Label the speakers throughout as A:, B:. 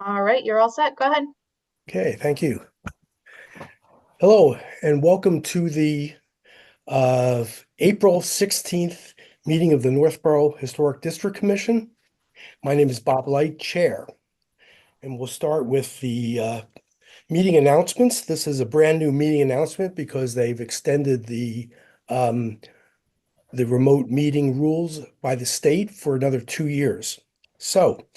A: All right, you're all set. Go ahead.
B: Okay, thank you. Hello, and welcome to the uh, April 16th meeting of the Northborough Historic District Commission. My name is Bob Light, Chair, and we'll start with the meeting announcements. This is a brand new meeting announcement because they've extended um, the remote meeting rules by the state for another 2 years. So,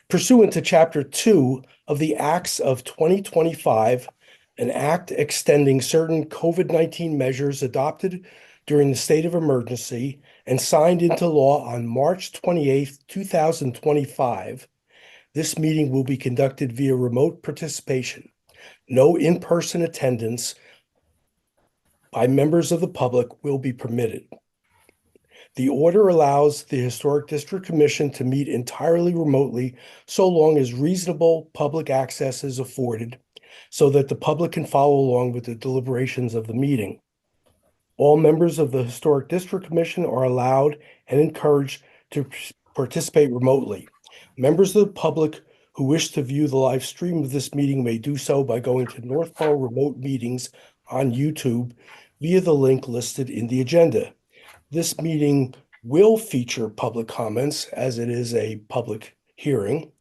B: pursuant to Chapter 2 of the Acts of 2025, an act extending certain COVID-19 measures adopted during the state of emergency and signed into law on March 28th, 2025, this meeting will be conducted via remote participation. No in-person attendance by members of the public will be permitted. The order allows the Historic District Commission to meet entirely remotely so long as reasonable public access is afforded so that the public can follow along with the deliberations of the meeting. All members of the Historic District Commission are allowed and encouraged to participate remotely. Members of the public who wish to view the live stream of this meeting may do so by going to Northborough Remote Meetings on YouTube via the link listed in the agenda. This meeting will feature public comments as it is a public hearing.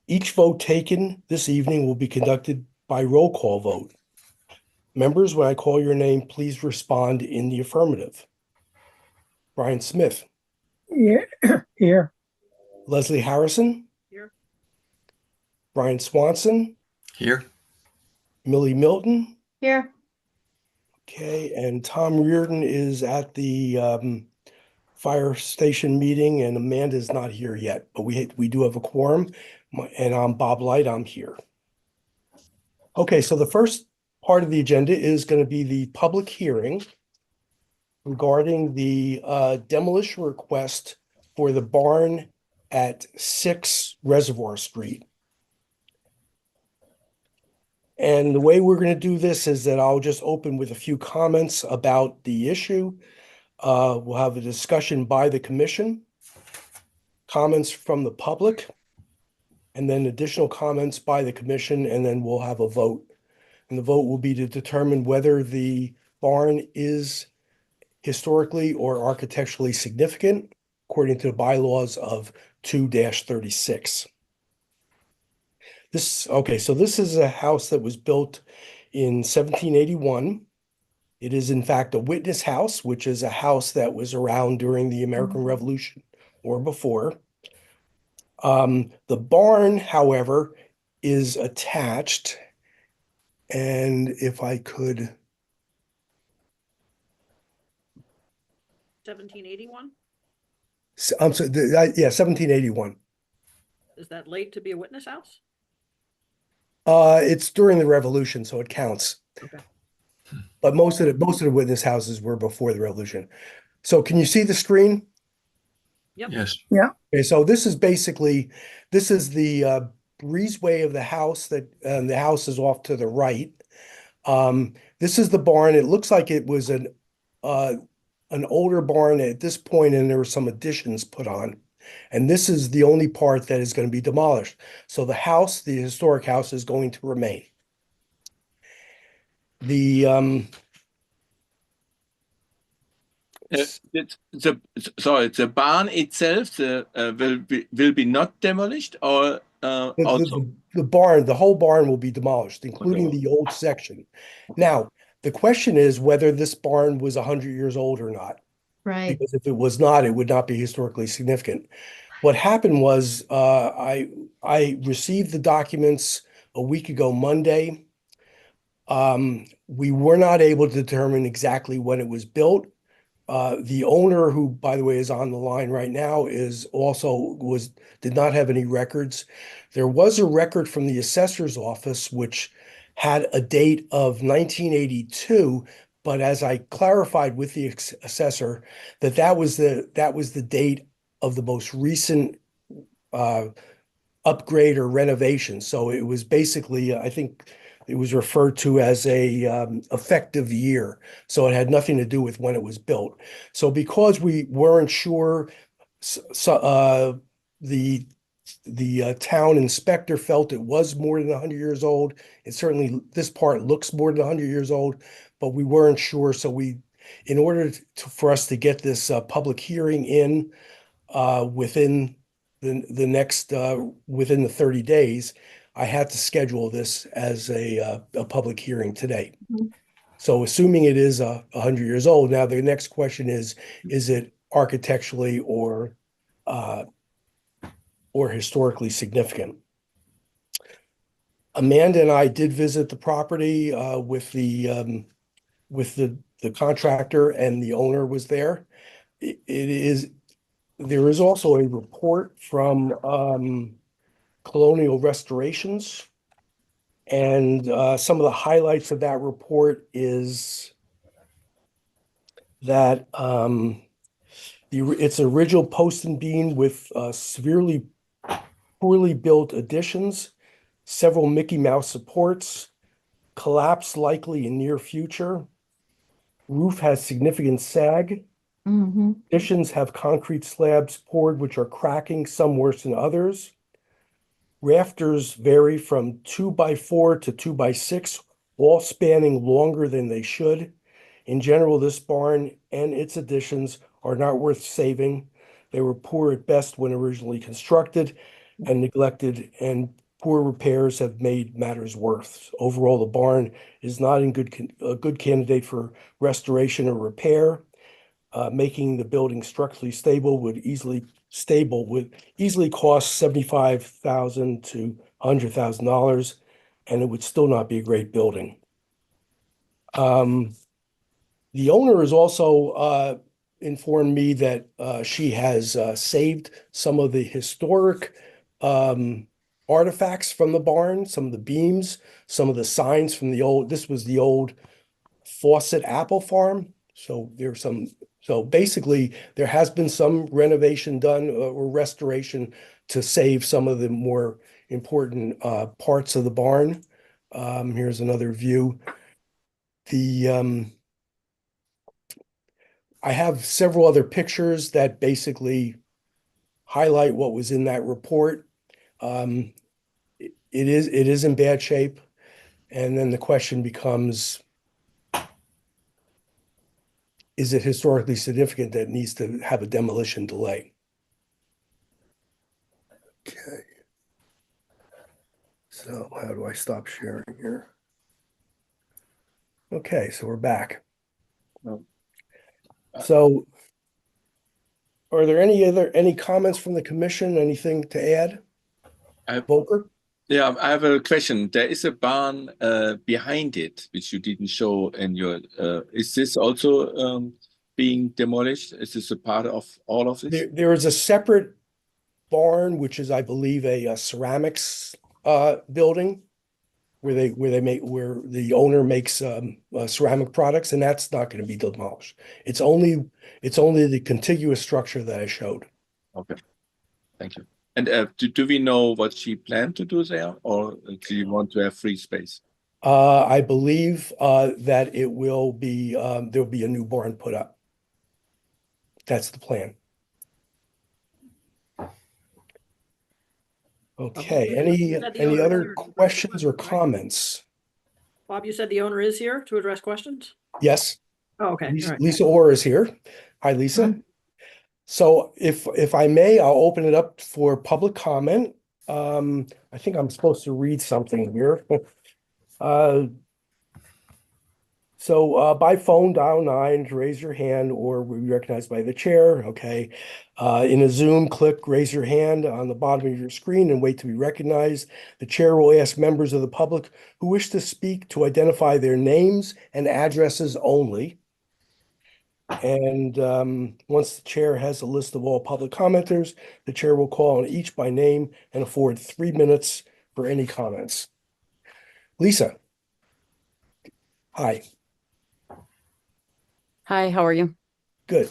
B: Each vote taken this evening will be conducted by roll call vote. Members, when I call your name, please respond in the affirmative. Brian Smith,
C: Here. Here.
B: Leslie Harrison,
A: Here.
B: Brian Swanson,
D: Here.
B: Millie Milton.
A: Here.
B: Okay, and Tom Reardon is at the fire station meeting, and Amanda's not here yet, but we do have a quorum, and I'm Bob Light, I'm here. Okay, so the first part of the agenda is going to be the public hearing regarding the demolition request for the barn at 6 Reservoir Street. And the way we're going to do this is that I'll just open with a few comments about the issue. We'll have a discussion by the commission, comments from the public, and then additional comments by the commission, and then we'll have a vote. And the vote will be to determine whether the barn is historically or architecturally significant according to the bylaws of 2-36. So this is a house that was built in 1781. It is in fact a witness house, which is a house that was around during the American Revolution or before. The barn, however, is attached, and if I could.
E: 1781?
B: I'm sorry, yeah, 1781.
E: Is that late to be a witness house?
B: It's during the Revolution, so it counts.
E: Okay.
B: But most of the witness houses were before the Revolution. So can you see the screen?
E: Yep.
D: Yes.
C: Yeah.
B: Okay, so this is the breezeway of the house that the house is off to the right. This is the barn. It looks like it was an older barn at this point, and there were some additions put on. And this is the only part that is going to be demolished. So the historic house, is going to remain. The
F: the barn itself will be not demolished, or also
B: the whole barn will be demolished, including the old section. Now, the question is whether this barn was 100 years old or not.
A: Right.
B: Because if it was not, it would not be historically significant. What happened was I received the documents a week ago, Monday. We were not able to determine exactly when it was built. The owner, who, by the way, is on the line right now, did not have any records. There was a record from the assessor's office, which had a date of 1982, but as I clarified with the assessor, that was the date of the most recent upgrade or renovation. So it was basically, I think it was referred to as a effective year. So it had nothing to do with when it was built. So because we weren't sure, the town inspector felt it was more than 100 years old. It certainly, this part looks more than 100 years old, but we weren't sure. So in order for us to get this public hearing in within within the 30 days, I had to schedule this as a public hearing today.
A: Mhm.
B: So assuming it is 100 years old, now the next question is it architecturally or historically significant? Amanda and I did visit the property with the contractor, and the owner was there. There is also a report from Colonial Restorations, and some of the highlights of that report is that it's original post and beam with severely poorly built additions, several Mickey Mouse supports, collapse likely in near future. Roof has significant sag.
A: Mm-hmm.
B: Additions have concrete slabs poured, which are cracking, some worse than others. Rafters vary from 2x4 to 2x6, all spanning longer than they should. In general, this barn and its additions are not worth saving. They were poor at best when originally constructed and neglected, and poor repairs have made matters worse. Overall, the barn is not a good candidate for restoration or repair. Making the building structurally stable would easily cost $75,000 to $100,000, and it would still not be a great building. The owner has also informed me that she has saved some of the historic artifacts from the barn, some of the beams, some of the signs from this was the old Fawcett Apple Farm. So basically there has been some renovation done or restoration to save some of the more important parts of the barn. Here's another view. I have several other pictures that basically highlight what was in that report. It is in bad shape. And then the question becomes, is it historically significant that it needs to have a demolition delay? Okay. So how do I stop sharing here? Okay, so we're back. So are there any comments from the commission? Anything to add? Volker?
F: Yeah, I have a question. There is a barn behind it, which you didn't show in your. Is this also being demolished? Is this a part of all of this?
B: There is a separate barn, which is, I believe, a ceramics building where the owner makes ceramic products, and that's not going to be demolished. It's only the contiguous structure that I showed.
F: Okay, thank you. And do we know what she planned to do there, or do you want to have free space?
B: I believe that it will be there'll be a new barn put up. That's the plan. Okay. Any other questions or comments?
E: Bob, you said the owner is here to address questions?
B: Yes.
E: Oh, okay. All right.
B: Lisa Orr is here. Hi, Lisa. So if I may, I'll open it up for public comment. I think I'm supposed to read something here. So by phone, dial 9 to raise your hand or be recognized by the chair. Okay. In a Zoom, click raise your hand on the bottom of your screen and wait to be recognized. The chair will ask members of the public who wish to speak to identify their names and addresses only. And once the chair has a list of all public commenters, the chair will call on each by name and afford 3 minutes for any comments. Lisa. Hi.
D: Hi, how are you?
B: Good.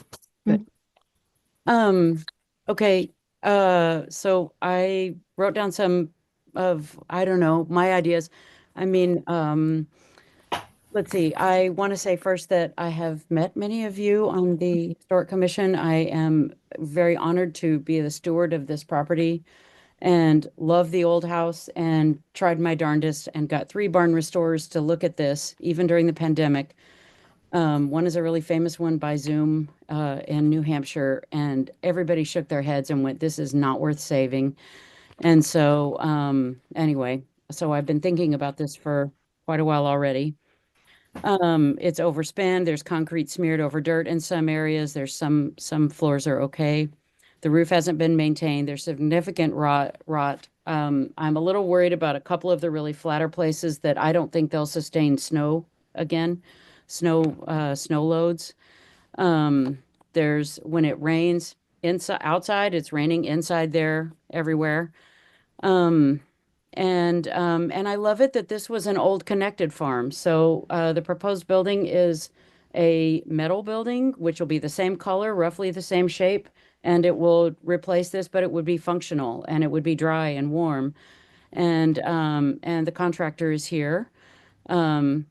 D: Okay, so I wrote down some of, I don't know, my ideas. I mean, let's see, I want to say first that I have met many of you on the Historic Commission. I am very honored to be the steward of this property and love the old house and tried my darndest and got 3 barn restorers to look at this, even during the pandemic. One is a really famous one by Zoom in New Hampshire, and everybody shook their heads and went, "This is not worth saving." And so, anyway, so I've been thinking about this for quite a while already. It's overspanned. There's concrete smeared over dirt in some areas. There's some floors are okay. The roof hasn't been maintained. There's significant rot. I'm a little worried about a couple of the really flatter places that I don't think they'll sustain snow again, snow loads. There's when it rains inside, outside, it's raining inside there everywhere. And I love it that this was an old connected farm. So the proposed building is a metal building, which will be the same color, roughly the same shape, and it will replace this, but it would be functional and it would be dry and warm. And the contractor is here. And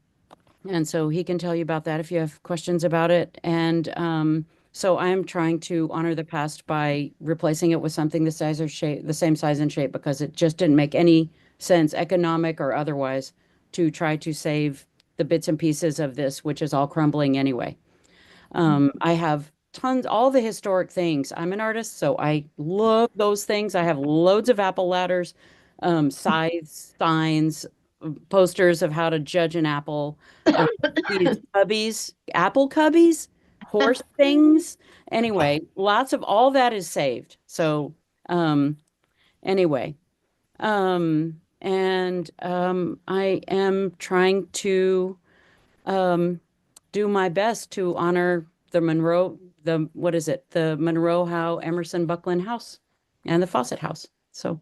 D: so he can tell you about that if you have questions about it. And so I'm trying to honor the past by replacing it with something the size or shape, the same size and shape, because it just didn't make any sense, economic or otherwise, to try to save the bits and pieces of this, which is all crumbling anyway. I have tons, all the historic things. I'm an artist, so I love those things. I have loads of apple ladders, scythes, signs, posters of how to judge an apple, these cubbies, apple cubbies, horse things. Anyway, lots of all that is saved. So, anyway, I am trying to do my best to honor the Monroe, what is it? The Monroe Howe Emerson Buckland House and the Fawcett House. So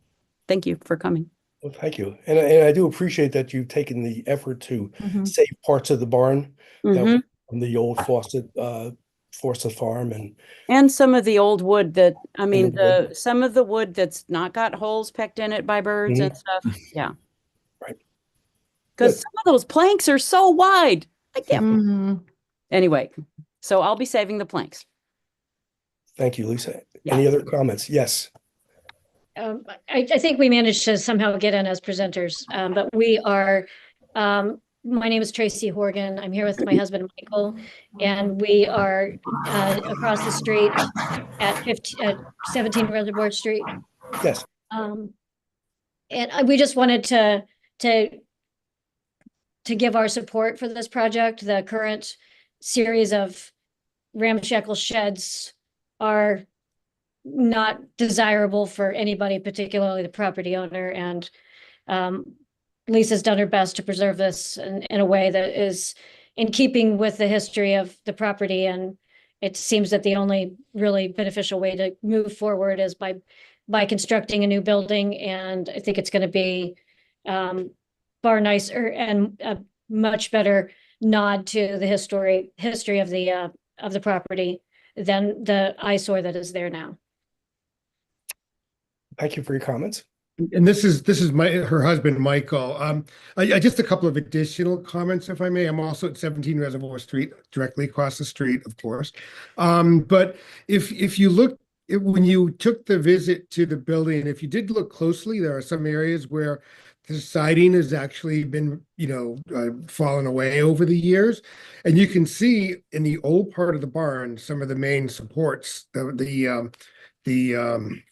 D: thank you for coming.
B: Well, thank you. And I do appreciate that you've taken the effort to save parts of the barn that were from the old Fawcett farm
D: and some of the old wood that, I mean,
B: the
D: some of the wood that's not got holes pecked in it by birds and stuff. Yeah.
B: Right.
D: Because some of those planks are so wide. I can't.
A: Mhm.
D: Anyway, so I'll be saving the planks.
B: Thank you, Lisa.
D: Yeah.
B: Any other comments? Yes.
G: I think we managed to somehow get in as presenters, but we are, my name is Tracy Horgan. I'm here with my husband, Michael, and we are across the street at 17 Reservoir Street.
B: Yes.
G: And we just wanted to give our support for this project. The current series of ramshackle sheds are not desirable for anybody, particularly the property owner. And Lisa's done her best to preserve this in a way that is in keeping with the history of the property. And it seems that the only really beneficial way to move forward is by constructing a new building. And I think it's going to be far nicer and a much better nod to the history of the property than the eyesore that is there now.
B: Thank you for your comments.
C: And this is her husband, Michael. I just a couple of additional comments, if I may. I'm also at 17 Reservoir Street, directly across the street, of course. But if you look, when you took the visit to the building, if you did look closely, there are some areas where the siding has actually been, fallen away over the years. And you can see in the old part of the barn, some of the main supports, the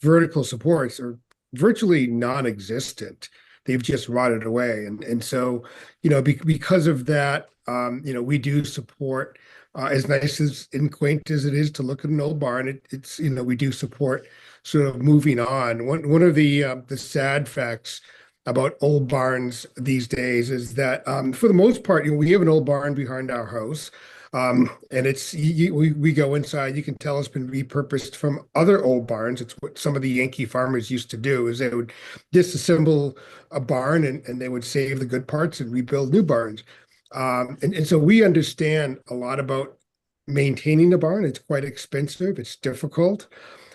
C: vertical supports are virtually non-existent. They've just rotted away. And so, because of that, we do support, as nice and quaint as it is to look at an old barn, it's we do support sort of moving on. One of the sad facts about old barns these days is that for the most part, we have an old barn behind our house. And it's we go inside, you can tell it's been repurposed from other old barns. It's what some of the Yankee farmers used to do, is they would disassemble a barn and they would save the good parts and rebuild new barns. And so we understand a lot about maintaining a barn. It's quite expensive, it's difficult.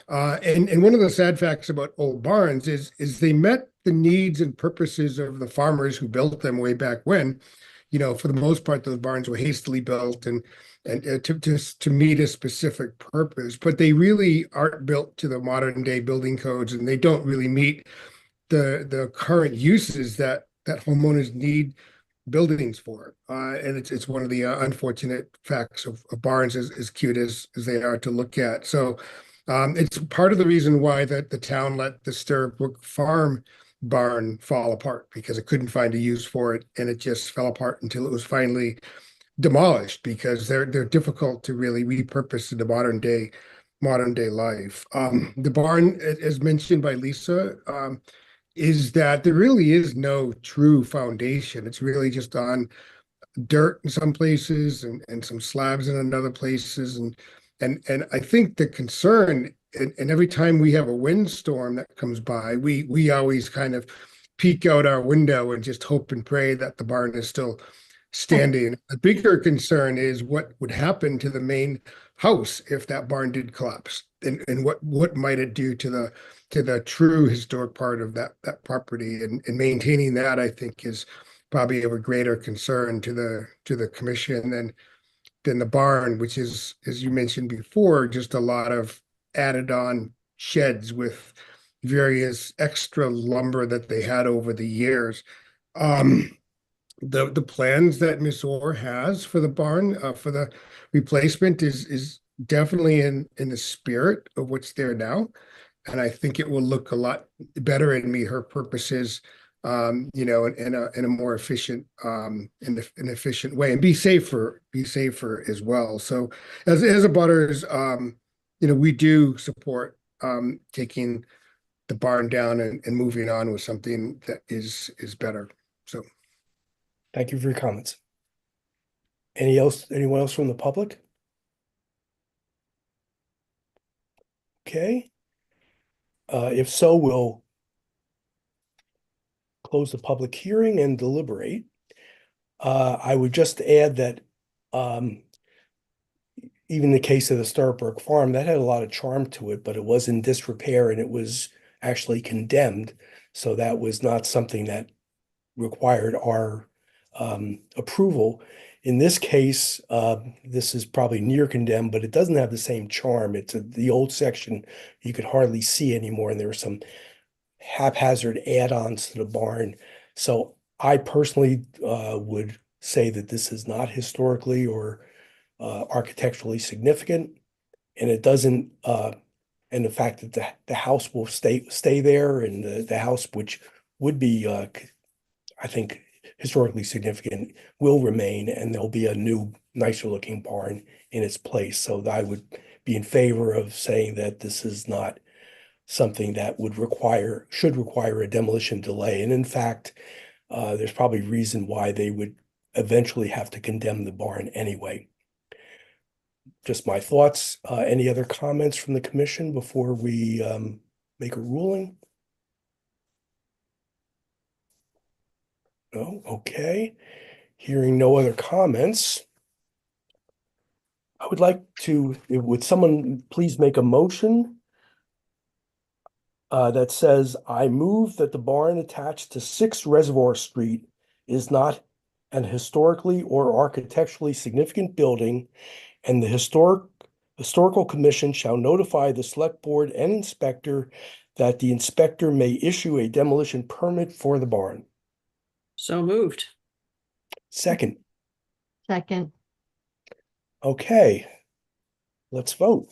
C: And one of the sad facts about old barns is they met the needs and purposes of the farmers who built them way back when. For the most part, those barns were hastily built and to meet a specific purpose, but they really aren't built to the modern day building codes, and they don't really meet the current uses that homeowners need buildings for. And it's one of the unfortunate facts of barns, as cute as they are to look at. So it's part of the reason why the town let the Stirrup Farm barn fall apart, because it couldn't find a use for it, and it just fell apart until it was finally demolished, because they're difficult to really repurpose in the modern day life. The barn, as mentioned by Lisa, is that there really is no true foundation. It's really just on dirt in some places and some slabs in other places. And I think the concern, and every time we have a windstorm that comes by, we always kind of peek out our window and just hope and pray that the barn is still standing. The bigger concern is what would happen to the main house if that barn did collapse, and what might it do to the true historic part of that property, and maintaining that, I think, is probably of a greater concern to the commission than the barn, which is, as you mentioned before, just a lot of added on sheds with various extra lumber that they had over the years. The plans that Miss Orr has for the barn, for the replacement, is definitely in the spirit of what's there now. And I think it will look a lot better and meet her purposes, in a more efficient, in an efficient way, and be safer as well. So as a butters, we do support taking the barn down and moving on with something that is better. So.
B: Thank you for your comments. Anyone else from the public? Okay. If so, we'll close the public hearing and deliberate. I would just add that even the case of the Stirrup Farm, that had a lot of charm to it, but it was in disrepair and it was actually condemned. So that was not something that required our approval. In this case, this is probably near condemned, but it doesn't have the same charm. It's the old section you could hardly see anymore, and there were some haphazard add-ons to the barn. So I personally would say that this is not historically or architecturally significant, and it doesn't. And the fact that the house will stay there, and the house, which would be, I think, historically significant, will remain, and there'll be a new, nicer looking barn in its place. So I would be in favor of saying that this is not something that should require a demolition delay. And in fact, there's probably reason why they would eventually have to condemn the barn anyway. Just my thoughts. Any other comments from the commission before we make a ruling? No? Okay. Hearing no other comments, I would like to, would someone please make a motion that says, I move that the barn attached to 6 Reservoir Street is not an historically or architecturally significant building, and the Historical Commission shall notify the Select Board and inspector that the inspector may issue a demolition permit for the barn.
E: So moved.
B: Second.
A: Second.
B: Okay. Let's vote.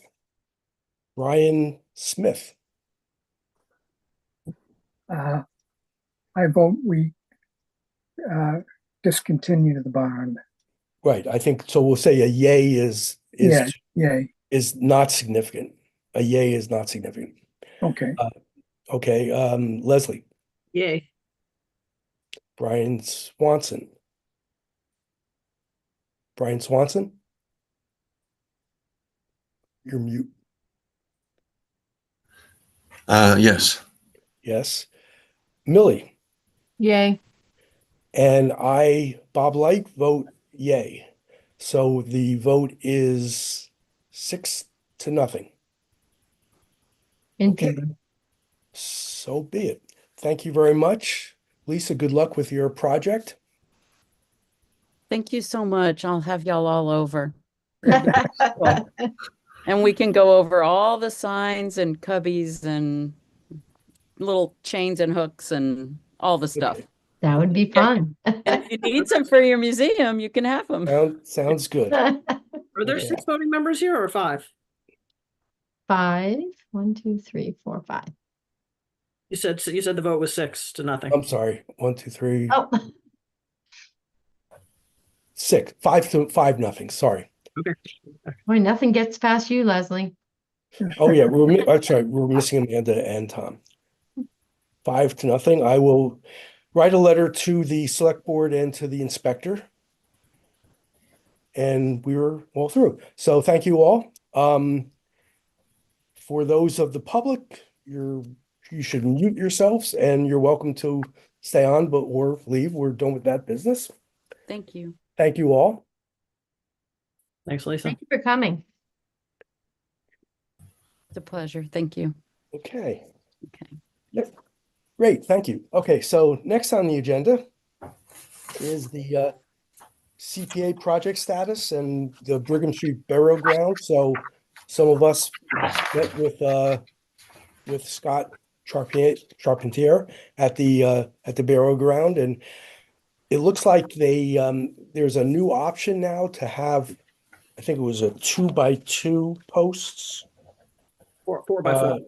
B: Brian Smith.
H: I vote we discontinue the barn.
B: Right. I think so. We'll say a yay is not significant. A yay is not significant.
H: Okay.
B: Okay. Leslie.
E: Yay.
B: Brian Swanson. Brian Swanson? You're mute.
I: Yes.
B: Yes. Millie.
A: Yay.
B: And I, Bob Light, vote yay. So the vote is 6-0.
A: Indeed.
B: Okay. So be it. Thank you very much. Lisa, good luck with your project.
D: Thank you so much. I'll have y'all all over. And we can go over all the signs and cubbies and little chains and hooks and all the stuff.
B: Okay.
A: That would be fun.
D: And if you need some for your museum, you can have them.
B: Sounds good.
E: Are there
B: Okay.
E: 6 voting members here or 5?
A: 5, 1, 2, 3, 4, 5.
E: You said the vote was 6-0.
B: I'm sorry. 1, 2, 3,
A: Oh,
B: 6, 5 nothing. Sorry.
E: Okay.
A: boy, nothing gets past you, Leslie.
B: Oh yeah, that's right. We're missing Amanda and Tom. 5-0. I will write a letter to the select board and to the inspector. And we were all through. So thank you all. For those of the public, you should mute yourselves and you're welcome to stay on, or leave. We're done with that business.
D: Thank you.
B: Thank you all.
E: Thanks, Lisa.
A: Thank you for coming.
D: It's a pleasure. Thank you.
B: Okay.
D: Okay.
B: Yep. Great. Thank you. Okay. So next on the agenda is the CPA project status and the Brigham Street Burial Ground. So some of us met with Scott Charpentier at the burial ground, and it looks like there's a new option now to have, I think it was a 2x2 posts.
E: 4x4.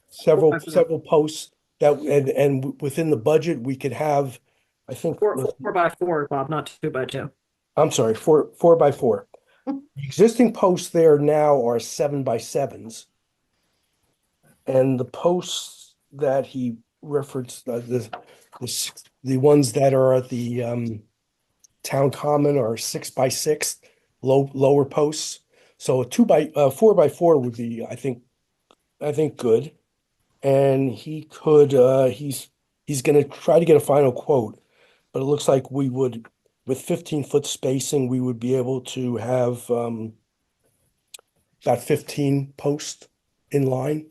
B: Several
E: 4x4.
B: several posts that and within the budget we could have, I think,
E: 4x4, Bob, not 2x2.
B: I'm sorry, 4x4. The existing posts there now are 7x7s. And the posts that he referenced, the ones that are at the town common are 6x6 lower posts. So a 4x4 would be, I think good. And he's gonna try to get a final quote, but it looks like we would, with 15-foot spacing, we would be able to have about 15 posts in line.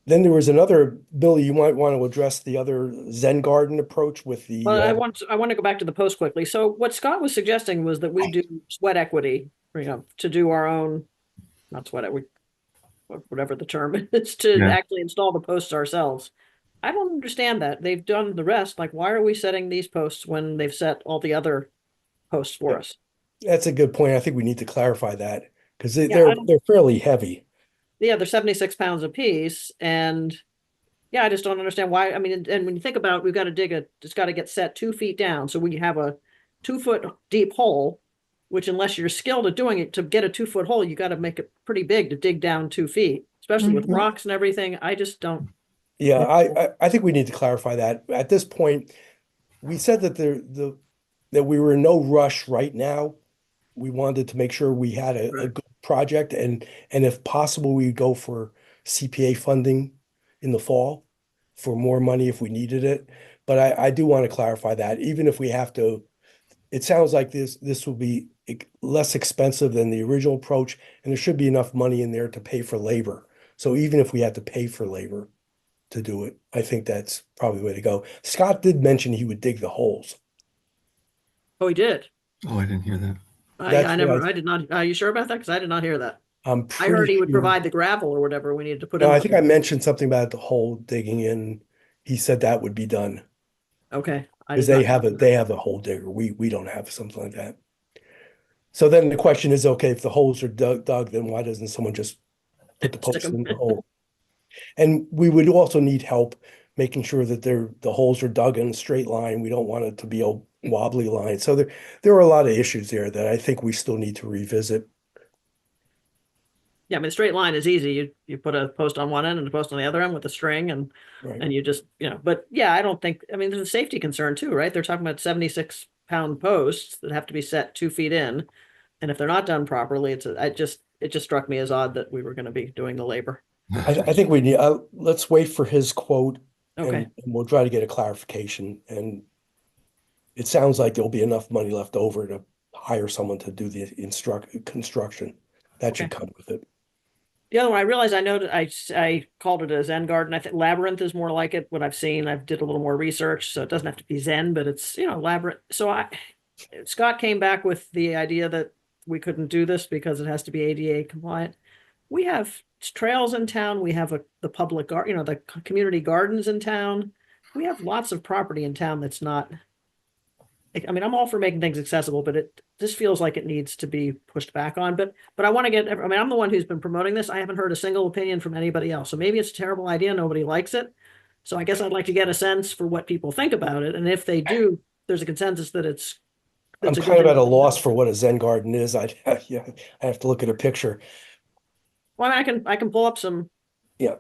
B: Then there was another, Billy, you might want to address the other Zen garden approach with the.
E: Well, I want to go back to the post quickly. So what Scott was suggesting was that we do sweat equity, to do our own, not sweat equity, whatever the term is, to actually install the posts ourselves. I don't understand that. They've done the rest. Like, why are we setting these posts when they've set all the other posts for us?
B: That's a good point. I think we need to clarify that because
E: Yeah,
B: they're fairly heavy.
E: Yeah, they're 76 pounds a piece, and yeah, I just don't understand why. I mean, and when you think about it, we've got to it's got to get set 2 feet down. So we have a 2-foot deep hole, which unless you're skilled at doing it, to get a 2-foot hole, you got to make it pretty big to dig down 2 feet, especially with rocks and everything. I just don't.
B: Yeah, I think we need to clarify that. At this point, we said that that we were in no rush right now. We wanted to make sure we had a good project, and if possible, we'd go for CPA funding in the fall for more money if we needed it. But I do want to clarify that even if we have to, it sounds like this will be less expensive than the original approach, and there should be enough money in there to pay for labor. So even if we had to pay for labor to do it, I think that's probably the way to go. Scott did mention he would dig the holes.
E: Oh, he did.
I: Oh, I didn't hear that.
E: I did not. Are you sure about that? Because I did not hear that.
B: I'm
E: I heard he would
B: sure.
E: provide the gravel or whatever we needed to put in.
B: No, I think I mentioned something about the hole digging in. He said that would be done
E: Okay.
B: because they have a hole digger. We don't have something like that. So then the question is, okay, if the holes are dug, then why doesn't someone just put the post in the hole? And we would also need help making sure that the holes are dug in a straight line. We don't want it to be a wobbly line. So there are a lot of issues there that I think we still need to revisit.
E: Yeah, I mean, straight line is easy. You put a post on one end and a post on the other end with a string, and you just, but yeah, I don't think, I mean, there's a safety concern too, right? They're talking about 76-pound posts that have to be set 2 feet in. And if they're not done properly, it just struck me as odd that we were going to be doing the labor.
B: I think we need, let's wait for his quote.
E: Okay.
B: And we'll try to get a clarification. And it sounds like there'll be enough money left over to hire someone to do the construction. That should come with it.
E: The other one, I realized I called it a Zen garden. I think labyrinth is more like it. What I've seen, I've did a little more research, so it doesn't have to be Zen, but it's, labyrinth. So Scott came back with the idea that we couldn't do this because it has to be ADA compliant. We have trails in town. We have the public the community gardens in town. We have lots of property in town that's not. I mean, I'm all for making things accessible, but it just feels like it needs to be pushed back on. But I want to get. I mean, I'm the one who's been promoting this. I haven't heard a single opinion from anybody else. So maybe it's a terrible idea. Nobody likes it. So I guess I'd like to get a sense for what people think about it, and if they do, there's a consensus that it's.
B: I'm
E: a good
B: kind of
E: thing
B: at a
E: to do.
B: loss for what a Zen garden is. Yeah, I have to look at a picture.
E: Well, I mean, I can pull up some.
B: Yeah.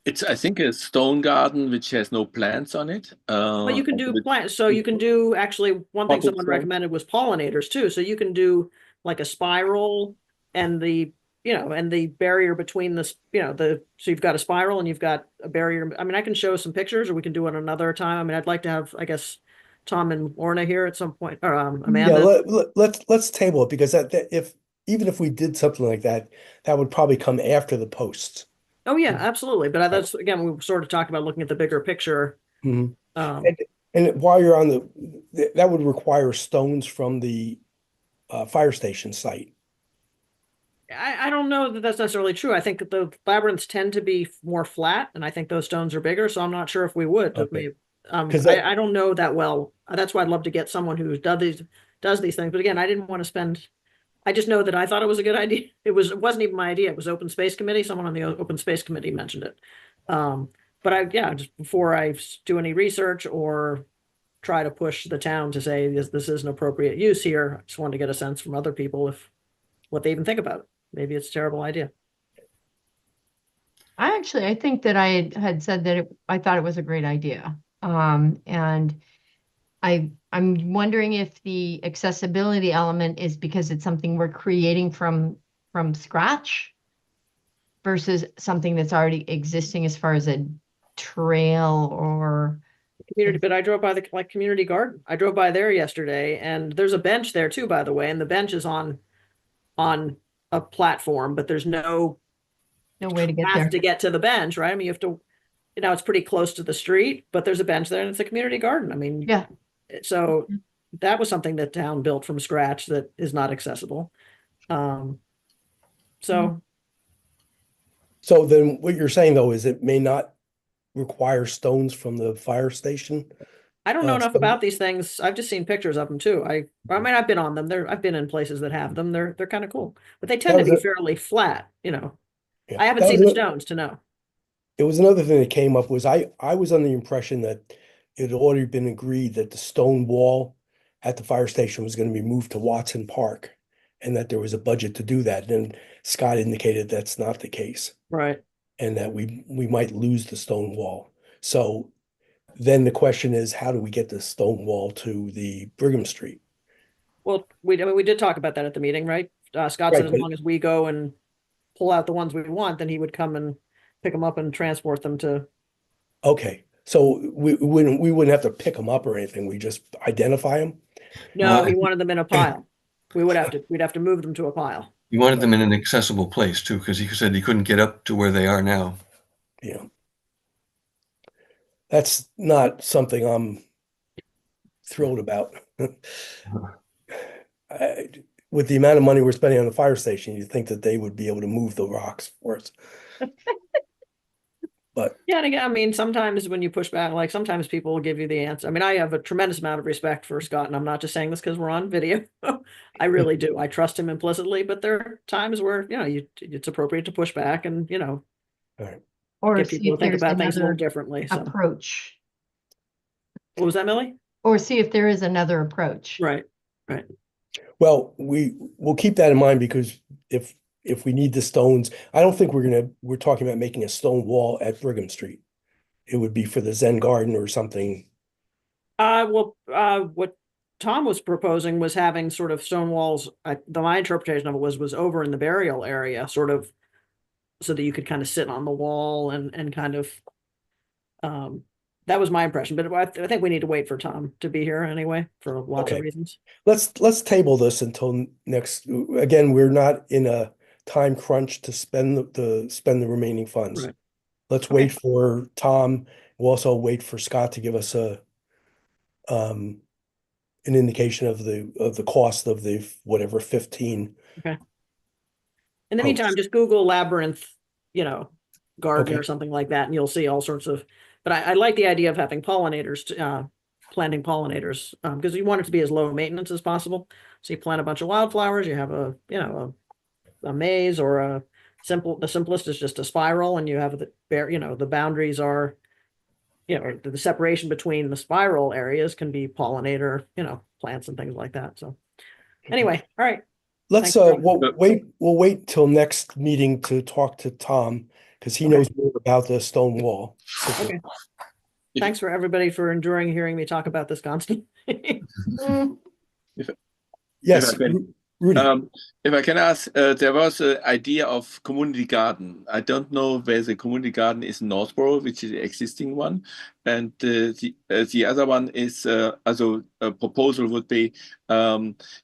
F: It's, I think, a stone garden which has no plants on it.
E: Well, you can do
F: with-
E: plants. So you can do actually one thing
F: Potted
E: someone
F: plant.
E: recommended was pollinators too. So you can do like a spiral and the barrier between this, so you've got a spiral and you've got a barrier. I mean, I can show some pictures or we can do it another time. I mean, I'd like to have, I guess, Tom and Lorna here at some point, or
B: Yeah,
E: Amanda.
B: let's table it because even if we did something like that, that would probably come after the posts.
E: Oh yeah, absolutely. But that's, again, we sort of talked about looking at the bigger picture.
B: Mhm.
E: Um,
B: And while you're on that would require stones from the fire station site.
E: I don't know that that's necessarily true. I think that the labyrinths tend to be more flat, and I think those stones are bigger. So I'm not sure if we would.
B: Okay.
E: I don't know that well. That's why I'd love to get someone who does these things. But again, I didn't want to spend. I just know that I thought it was a good idea. It wasn't even my idea. It was Open Space Committee. Someone on the Open Space Committee mentioned it. But just before I do any research or try to push the town to say this is an appropriate use here, I just wanted to get a sense from other people if what they even think about it. Maybe it's a terrible idea.
A: I think that I had said that I thought it was a great idea. And I'm wondering if the accessibility element is because it's something we're creating from scratch versus something that's already existing as far as a trail or
E: Community, but I drove by the community garden. I drove by there yesterday, and there's a bench there too, by the way, and the bench is on a platform, but there's no
A: way to get
E: path
A: there.
E: to get to the bench, right? I mean, you have to, it's pretty close to the street, but there's a bench there, and it's a community garden. I mean,
A: Yeah.
E: So that was something that town built from scratch that is not accessible. So
B: So then what you're saying though is it may not require stones from the fire station.
E: I don't know enough
B: so-
E: about these things. I've just seen pictures of them too. I mean, I've been on them. I've been in places that have them. They're kind of cool, but they tend
B: That
E: to
B: was
E: be fairly flat.
B: Yeah.
E: I haven't
B: That
E: seen
B: was
E: the
B: a-
E: stones to know.
B: It was another thing that came up was I was under the impression that it had already been agreed that the stone wall at the fire station was going to be moved to Watson Park and that there was a budget to do that. And Scott indicated that's not the case
E: Right.
B: and that we might lose the stone wall. So then the question is, how do we get the stone wall to the Brigham Street?
E: Well, we did talk about that at the meeting, right? Scott said
B: Right,
E: as
B: but-
E: long as we go and pull out the ones we want, then he would come and pick them up and transport them to.
B: Okay, so we wouldn't have to pick them up or anything. We just identify them.
E: No,
I: Well,
E: he wanted them in a pile. We'd have to move them to a pile.
I: You wanted them in an accessible place too, because he said he couldn't get up to where they are now.
B: Yeah. That's not something I'm thrilled about. With the amount of money we're spending on the fire station, you'd think that they would be able to move the rocks for us. But
E: Yeah, and again, I mean, sometimes when you push back, like sometimes people will give you the answer. I mean, I have a tremendous amount of respect for Scott, and I'm not just saying this because we're on video. I really do. I trust him implicitly, but there are times where, it's appropriate to push back and,
B: all right.
A: Or
E: get
A: see
E: people
A: if
E: to think
A: there's
E: about things a little
A: another
E: differently. So
A: approach.
E: what was that, Millie?
A: Or see if there is another approach.
E: Right.
B: Well, we'll keep that in mind because if we need the stones, I don't think we're talking about making a stone wall at Brigham Street. It would be for the Zen garden or something.
E: What Tom was proposing was having sort of stone walls. My interpretation of it was over in the burial area, sort of, so that you could kind of sit on the wall and kind of. That was my impression, but I think we need to wait for Tom to be here anyway for lots of
B: Okay.
E: reasons.
B: Let's table this until next. Again, we're not in a time crunch to spend the remaining funds.
E: Right.
B: Let's wait for Tom. We'll also wait for Scott to give us an indication of the cost of the whatever 15.
E: In the
B: Oh.
E: meantime, just Google labyrinth garden
B: Okay.
E: or something like that, and you'll see all sorts of, but I like the idea of having pollinators, planting pollinators, because you want it to be as low maintenance as possible. So you plant a bunch of wildflowers, you have a maze, or the simplest is just a spiral, and you have the boundaries are, the separation between the spiral areas can be pollinator, plants and things like that. So anyway, all right.
B: Let's,
E: Thank you.
B: we'll wait till next meeting to talk to Tom, because he
E: Okay.
B: knows more about the stone wall.
E: Okay. Thanks for everybody for enduring hearing me talk about this constantly.
A: Mm,
B: Yes,
F: If I can-
B: Rudy.
F: If I can ask, there was an idea of community garden. I don't know where the community garden is in Northborough, which is the existing one, and the other one is also a proposal would be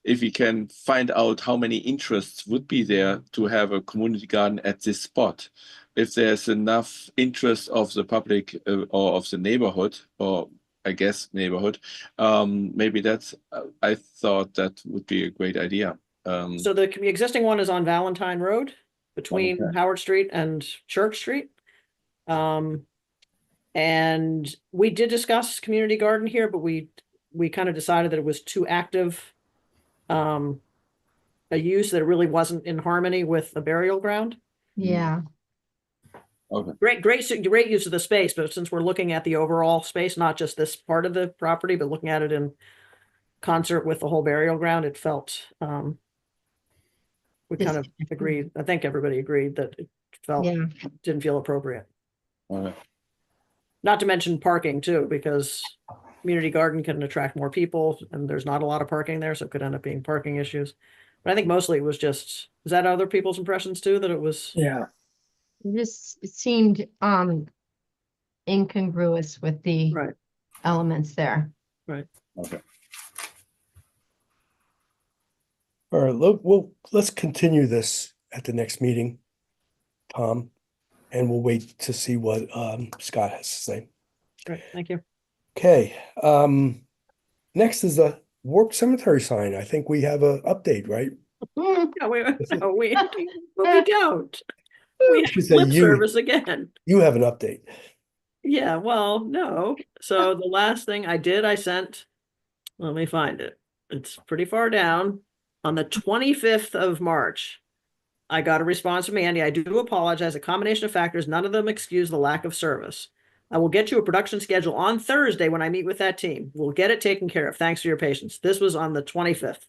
F: if we can find out how many interests would be there to have a community garden at this spot. If there's enough interest of the public or of the neighborhood, or I guess neighborhood, maybe that's. I thought that would be a great idea.
E: So the existing one is on Valentine Road between
F: Okay.
E: Howard Street and Church Street. And we did discuss community garden here, but we kind of decided that it was too active a use, that it really wasn't in harmony with the burial ground.
A: yeah,
F: Okay.
E: Great use of the space, but since we're looking at the overall space, not just this part of the property, but looking at it in concert with the whole burial ground, it felt we kind of agreed. I think everybody agreed that it didn't feel appropriate.
F: Okay.
E: Not to mention parking too, because community garden can attract more people, and there's not a lot of parking there, so it could end up being parking issues. But I think mostly it was just, is that other people's impressions too, that it was?
H: Yeah,
A: it seemed incongruous with the
E: Right.
A: elements there.
E: Right.
F: Okay.
B: All right, let's continue this at the next meeting, Tom, and we'll wait to see what Scott has to say.
E: Great, thank you.
B: Okay, next is the Warp Cemetery sign. I think we have an update, right?
A: Mm,
E: No, we don't. We
B: She
E: have
B: said
E: lip
B: you-
E: service again.
B: You have an update.
E: Yeah, well, no. So the last thing I did, I sent, let me find it. It's pretty far down. On the 25th of March, I got a response from Andy. I do apologize. A combination of factors, none of them excuse the lack of service. I will get you a production schedule on Thursday when I meet with that team. We'll get it taken care of. Thanks for your patience. This was on the 25th.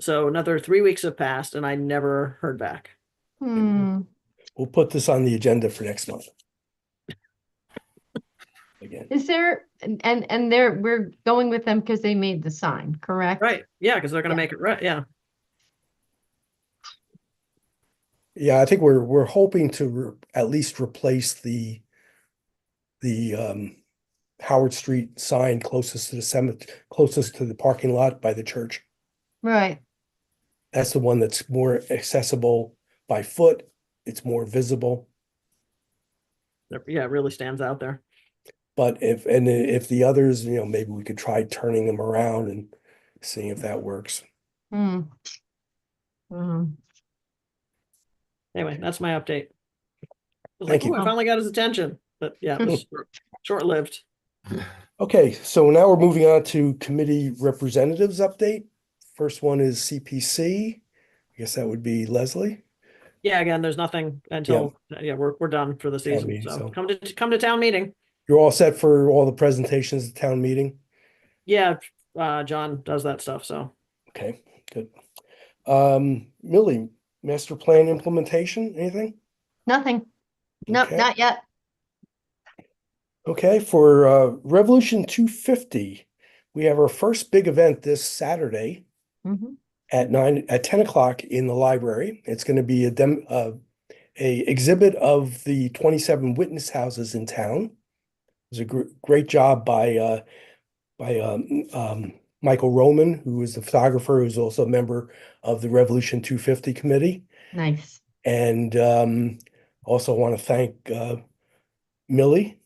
E: So another 3 weeks have passed and I never heard back.
A: hmm.
B: We'll put this on the agenda for next month. Again,
A: Is there, and we're going with them because they made the sign, correct?
E: Right. Yeah, because they're going to
A: Yeah.
E: make it right. Yeah.
B: yeah, I think we're hoping to at least replace the Howard Street sign closest to the cemetery, closest to the parking lot by the church.
A: Right.
B: That's the one that's more accessible by foot. It's more visible.
E: Yeah, it really stands out there.
B: But if the others, maybe we could try turning them around and seeing if that works.
A: Hmm. Hmm.
E: Anyway, that's my update. I was
B: Thank
E: like,
B: you.
E: "Ooh, I finally got his attention." But yeah, it was short-lived.
B: Okay, so now we're moving on to committee representatives update. First one is CPC. I guess that would be Leslie.
E: Yeah, again, there's nothing until we're done for the season.
B: meeting,
E: So
B: so.
E: come to town meeting.
B: You're all set for all the presentations at town meeting?
E: Yeah, John does that stuff. So
B: Okay, good. Millie, master plan implementation, anything?
A: Nothing. Nope,
B: Okay.
A: not yet.
B: Okay, for Revolution 250, we have our first big event this Saturday
A: Mhm.
B: at 10 o'clock in the library. It's going to be a exhibit of the 27 witness houses in town. It was a great job by Michael Roman, who is the photographer, who's also a member of the Revolution 250 committee.
A: Nice.
B: And also want to thank Millie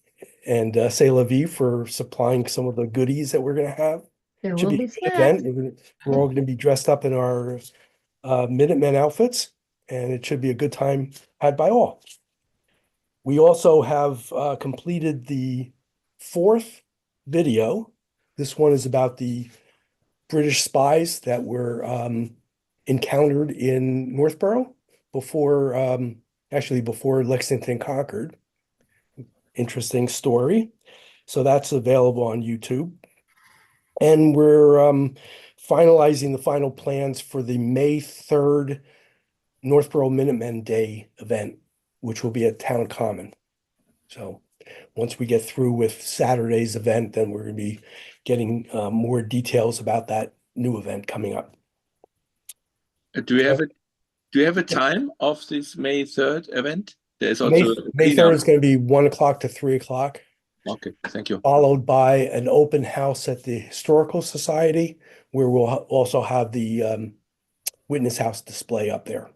B: and C'est La Vie for supplying some of the goodies that we're going to have.
A: There
B: Should
A: will
B: be
A: be
B: a good event.
A: snacks.
B: We're all going to be dressed up in our Minutemen outfits. and it should be a good time had by all. We also have completed the fourth video. This one is about the British spies that were encountered in Northborough before, actually before Lexington conquered. Interesting story. So that's available on YouTube. And we're finalizing the final plans for the May 3rd Northborough Minutemen Day event, which will be at Town Common. So once we get through with Saturday's event, then we're going to be getting more details about that new event coming up.
F: Do you have a time of this May 3rd event? There's
B: May,
F: also a
B: May 3rd
F: cleanup.
B: is going to be 1 o'clock to 3 o'clock,
F: Okay, thank you.
B: followed by an open house at the Historical Society, where we'll also have the Witness House display up there.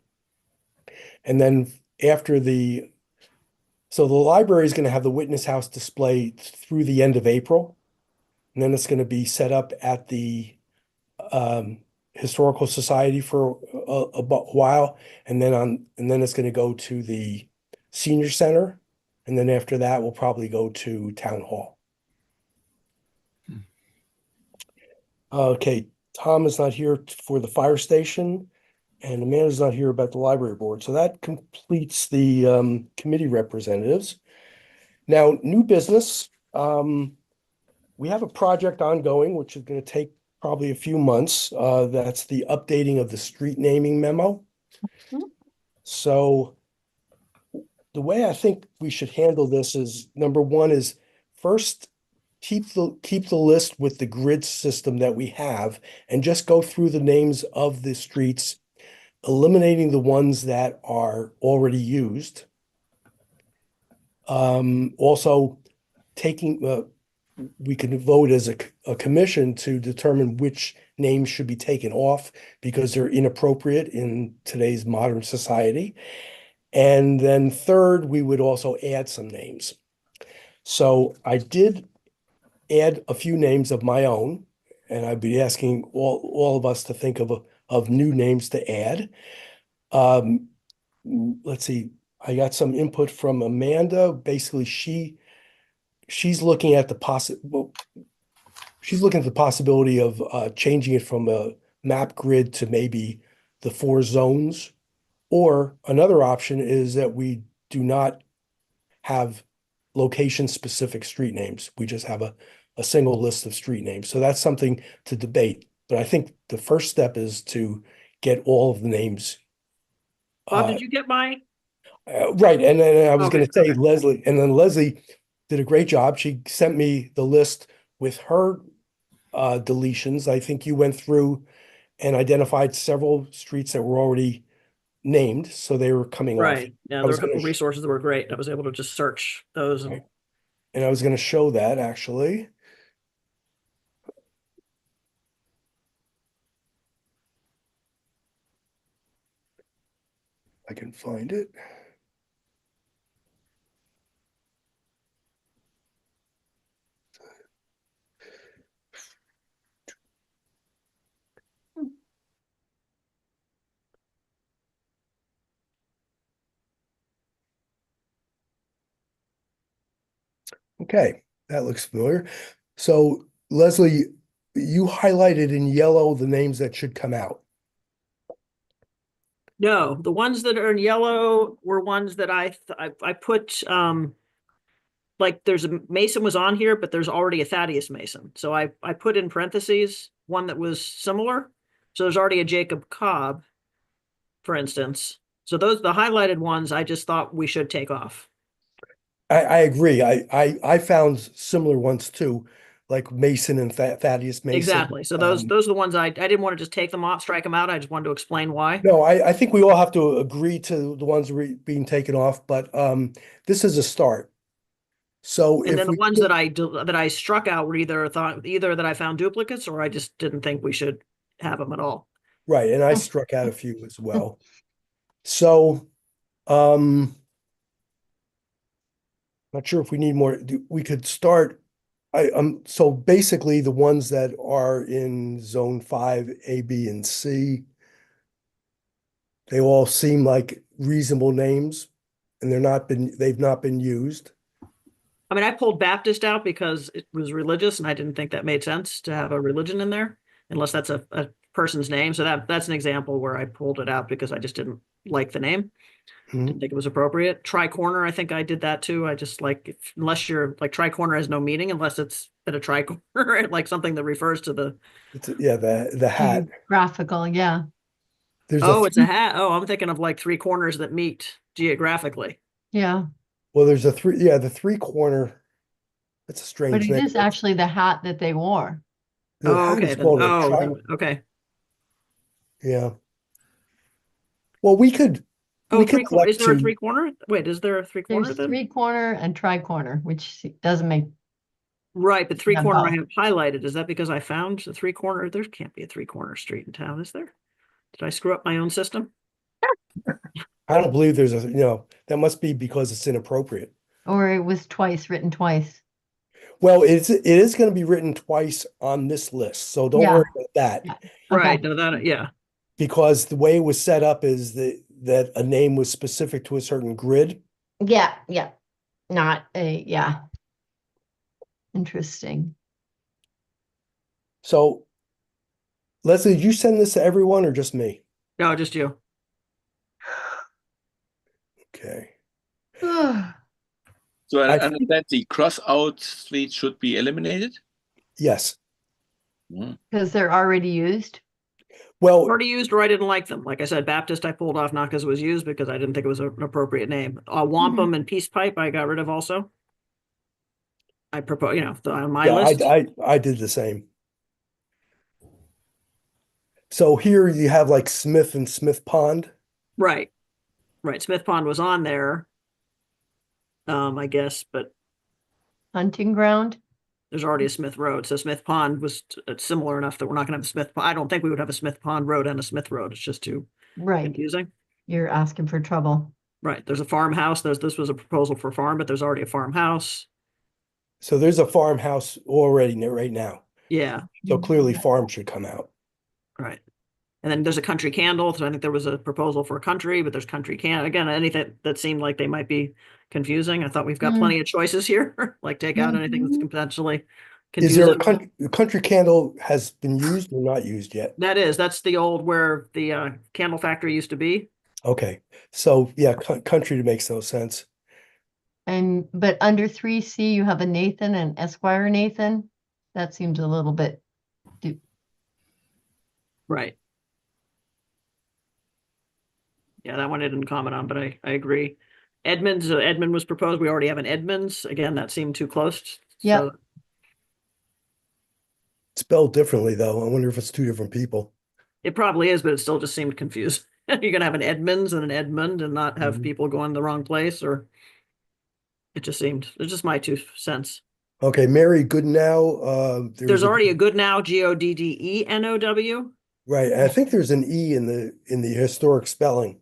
B: And then after so the library is going to have the Witness House display through the end of April. And then it's going to be set up at the Historical Society for a while. And then it's going to go to the Senior Center. And then after that, we'll probably go to Town Hall. Okay, Tom is not here for the fire station, and Amanda's not here about the library board. So that completes the committee representatives. Now, new business. We have a project ongoing, which is going to take probably a few months. That's the updating of the street naming memo. So the way I think we should handle this is, number one is first keep the list with the grid system that we have and just go through the names of the streets, eliminating the ones that are already used. Also taking we can vote as a commission to determine which names should be taken off because they're inappropriate in today's modern society. And then third, we would also add some names. So I did add a few names of my own, and I'd be asking all of us to think of new names to add. Let's see, I got some input from Amanda. Basically, she's looking at the possibility of changing it from a map grid to maybe the 4 zones. Or another option is that we do not have location-specific street names. We just have a single list of street names. So that's something to debate. But I think the first step is to get all of the names.
E: Bob, did you get mine?
B: Right. And then I was
E: Okay,
B: going to say
E: okay.
B: Leslie, and then Leslie did a great job. She sent me the list with her deletions. I think you went through and identified several streets that were already named, so they were coming off.
E: Right. Yeah, there were a couple of resources that were great. I was able to just search those and
B: And I was going to show that actually. I can find it. Okay, that looks familiar. So Leslie, you highlighted in yellow the names that should come out.
E: no, the ones that are in yellow were ones that I put like there's a Mason was on here, but there's already a Thaddeus Mason. So I put in parentheses one that was similar. So there's already a Jacob Cobb, for instance. So those the highlighted ones I just thought we should take off.
B: I agree. I found similar ones too, like Mason and Thaddeus Mason.
E: Exactly. So those are the ones I didn't want to just take them off, strike them out. I just wanted to explain why.
B: No, I think we all have to agree to the ones being taken off, but this is a start. So
E: And
B: if
E: then the
B: we
E: ones that I struck out were either that I found duplicates or I just didn't think we should have them at all.
B: right, and I struck out a few as well. So not sure if we need more. We could start. So basically the ones that are in zone 5, A, B, and C. They all seem like reasonable names, and they've not been used.
E: I mean, I pulled Baptist out because it was religious and I didn't think that made sense to have a religion in there unless that's a person's name. So that's an example where I pulled it out because I just didn't like the name.
B: Mhm.
E: Didn't think it was appropriate. Tri-corner, I think I did that too. I just like, unless you're like tri-corner has no meaning unless it's at a tri-corner, like something that refers to the,
B: Yeah, the hat.
A: Graphical, yeah.
B: There's
E: oh,
B: a
E: it's a hat. Oh, I'm thinking of like three corners that meet geographically.
A: Yeah.
B: well, there's a the three corner. That's a
A: But
B: strange
A: it
B: name.
A: is actually the hat that they wore.
B: The
E: Oh,
B: hat
E: okay.
B: is
E: Then,
B: called a
E: oh,
B: tri-
E: then, okay.
B: Yeah. Well, we could
E: Oh,
B: elect
E: is there a
B: to.
E: three corner? Wait, is there a three corner
A: There's
E: then?
A: three corner and tri-corner, which doesn't make,
E: Right, but three
A: Yeah,
E: corner I
A: both.
E: have highlighted. Is that because I found the three corner? There can't be a three corner street in town, is there? Did I screw up my own system?
B: I don't believe there's that must be because it's inappropriate.
A: or it was written twice.
B: Well, it is going to be written twice on this list, so don't
A: Yeah.
B: worry about that.
A: Yeah.
E: Right,
A: Okay.
E: no, that, yeah.
B: Because the way it was set up is that a name was specific to a certain grid.
A: Yeah, yeah. Not a, yeah. Interesting.
B: So, Leslie, did you send this to everyone or just me?
E: No, just you.
B: Okay.
F: So I
B: I think-
F: understand the cross-out street should be eliminated.
B: Yes.
A: Because they're already used.
B: Well,
E: Already used or I didn't like them. Like I said, Baptist I pulled off not because it was used, because I didn't think it was an appropriate name. Wampum and Peace Pipe I got rid of also. I propose, on my
B: yeah,
E: list.
B: I did the same. So here you have like Smith and Smith Pond.
E: Right. Right. Smith Pond was on there. I guess, but
A: Hunting ground.
E: there's already a Smith Road. So Smith Pond was similar enough that we're not going to have a Smith. I don't think we would have a Smith Pond Road and a Smith Road. It's just too
A: Right.
E: confusing.
A: You're asking for trouble.
E: Right. There's a farmhouse. This was a proposal for farm, but there's already a farmhouse.
B: So there's a farmhouse already right now.
E: Yeah.
B: So clearly farm should come out.
E: Right. And then there's a country candle. So I think there was a proposal for a country, but there's country can again, anything that seemed like they might be confusing. I thought we've got plenty of choices here. Like take out anything that's potentially
B: Is there
E: confusing.
B: a country candle has been used or not used yet?
E: That's the old where the candle factory used to be.
B: Okay. So yeah, country makes no sense.
A: But under 3C, you have a Nathan and Esquire Nathan. That seems a little bit,
E: Right. Yeah, that one I didn't comment on, but I agree. Edmonds Edmund was proposed. We already have an Edmonds. Again, that seemed too close.
A: Yep.
E: So
B: Spelled differently though. I wonder if it's two different people.
E: it probably is, but it still just seemed confused. You're gonna have an Edmonds and an Edmund and not have people going the wrong place, or it's just my 2 cents.
B: Okay, Mary Goodnow.
E: There's already a good now, Goddenow.
B: right. And I think there's an E in the historic spelling.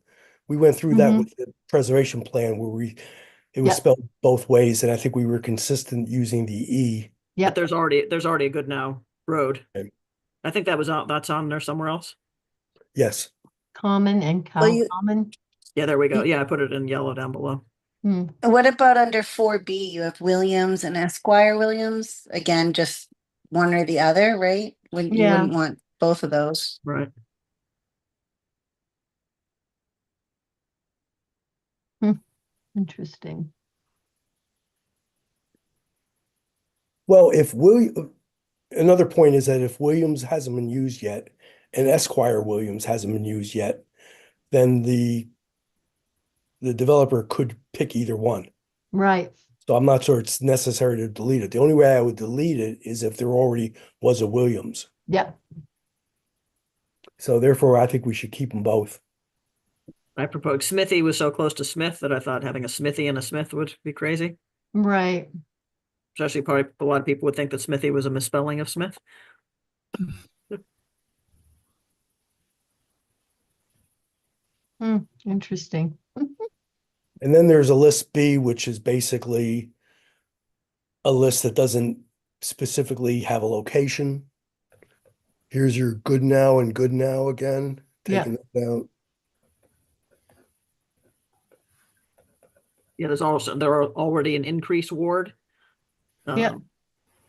B: We went through that with the preservation plan where it was
A: Yep.
B: spelled both ways, and I think we were consistent using the E.
A: yeah.
E: But there's already a good now road.
B: Okay.
E: I think that's on there somewhere else.
B: Yes.
A: Common and cow common.
E: Yeah, there we go. Yeah, I put it in yellow down below.
J: What about under 4B? You have Williams and Esquire Williams. Again, just one or the other, right? You
A: Yeah.
J: wouldn't want both of those.
E: Right.
A: Interesting.
B: Well, another point is that if Williams hasn't been used yet, and Esquire Williams hasn't been used yet, then the developer could pick either one.
A: Right.
B: So I'm not sure it's necessary to delete it. The only way I would delete it is if there already was a Williams.
A: Yep.
B: So therefore, I think we should keep them both.
E: I proposed Smithy was so close to Smith that I thought having a Smithy and a Smith would be crazy.
A: Right.
E: Especially probably a lot of people would think that Smithy was a misspelling of Smith.
A: Interesting.
B: And then there's a list B, which is basically a list that doesn't specifically have a location. Here's your good now and good now again,
A: Yeah.
B: taking it out.
E: Yeah, there are already an increased ward.
A: Yeah.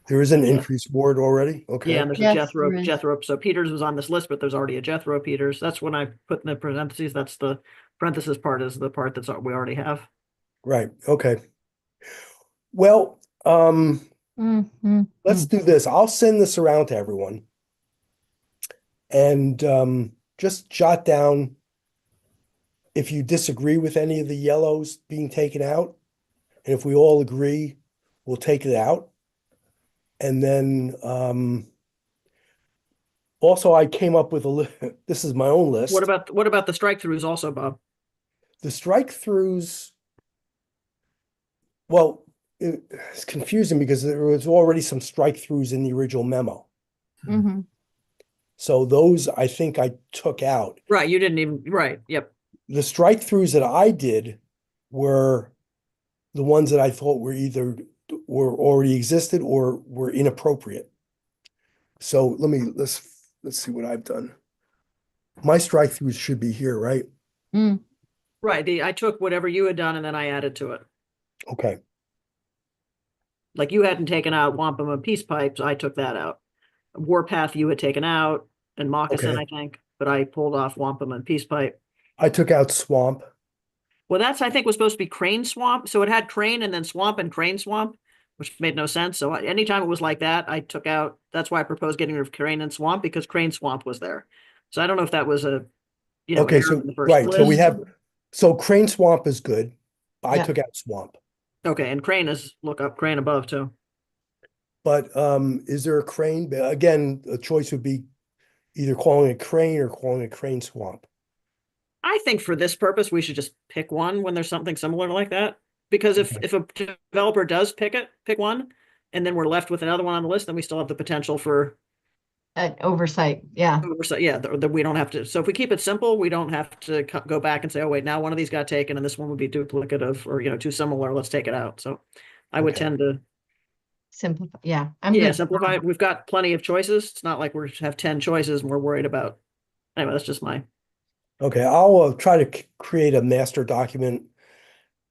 B: There is an
E: Yeah.
B: increased ward already?
E: Yeah,
B: Okay.
E: and there's
A: Yes,
E: a Jethro,
A: there is.
E: Jethro. So Peters was on this list, but there's already a Jethro Peters. That's when I put in the parentheses. That's the parenthesis part is the part we already have.
B: Right. Okay. Well, let's
A: Mm.
B: do this. I'll send this around to everyone. And just jot down if you disagree with any of the yellows being taken out. And if we all agree, we'll take it out. And then also I came up with this is my own list.
E: What about the strike throughs also, Bob?
B: The strike throughs, well, it's confusing because there was already some strike throughs in the original memo.
A: Mhm.
B: So those I think I took out.
E: Right, you didn't even, right, yep.
B: The strike throughs that I did were the ones that I thought were already existed or were inappropriate. So let's see what I've done. My strike throughs should be here, right?
E: Right, I took whatever you had done and then I added to it.
B: Okay.
E: Like you hadn't taken out wampum and peace pipes, I took that out. Warpath you had taken out and moccasin,
B: Okay.
E: I think, but I pulled off wampum and peace pipe.
B: I took out swamp.
E: Well, that's I think was supposed to be crane swamp. So it had crane and then swamp and crane swamp, which made no sense. So anytime it was like that, I took out. That's why I proposed getting rid of crane and swamp because crane swamp was there. So I don't know if that was a
B: Okay,
E: error
B: so
E: in the first
B: right, so we
E: place.
B: have crane swamp is good. I
A: Yeah.
B: took out swamp.
E: Okay, and crane is look up crane above too.
B: But is there a crane? Again, a choice would be either calling it crane or calling it crane swamp.
E: I think for this purpose, we should just pick one when there's something similar like that. Because if a developer does pick one, and then we're left with another one on the list, then we still have the potential for
A: Oversight. Yeah.
E: oversight. Yeah, that we don't have to. So if we keep it simple, we don't have to go back and say, oh wait, now one of these got taken, and this one would be duplicative or too similar. Let's take it out. So I would
B: Okay.
E: tend to
A: Simplify. Yeah. I'm good.
E: simplify it. We've got plenty of choices. It's not like we have 10 choices and we're worried about. Anyway, that's just my.
B: Okay, I'll try to create a master document.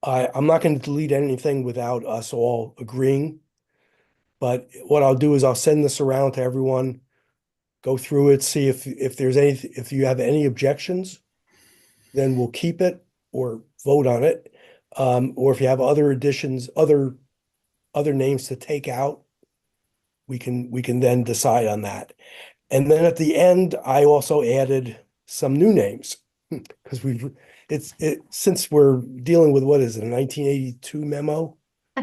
B: I'm not going to delete anything without us all agreeing. But what I'll do is I'll send this around to everyone, go through it, see if if you have any objections, then we'll keep it or vote on it. Or if you have other additions, other names to take out, we can then decide on that. And then at the end, I also added some new names because since we're dealing with what is it, a 1982 memo?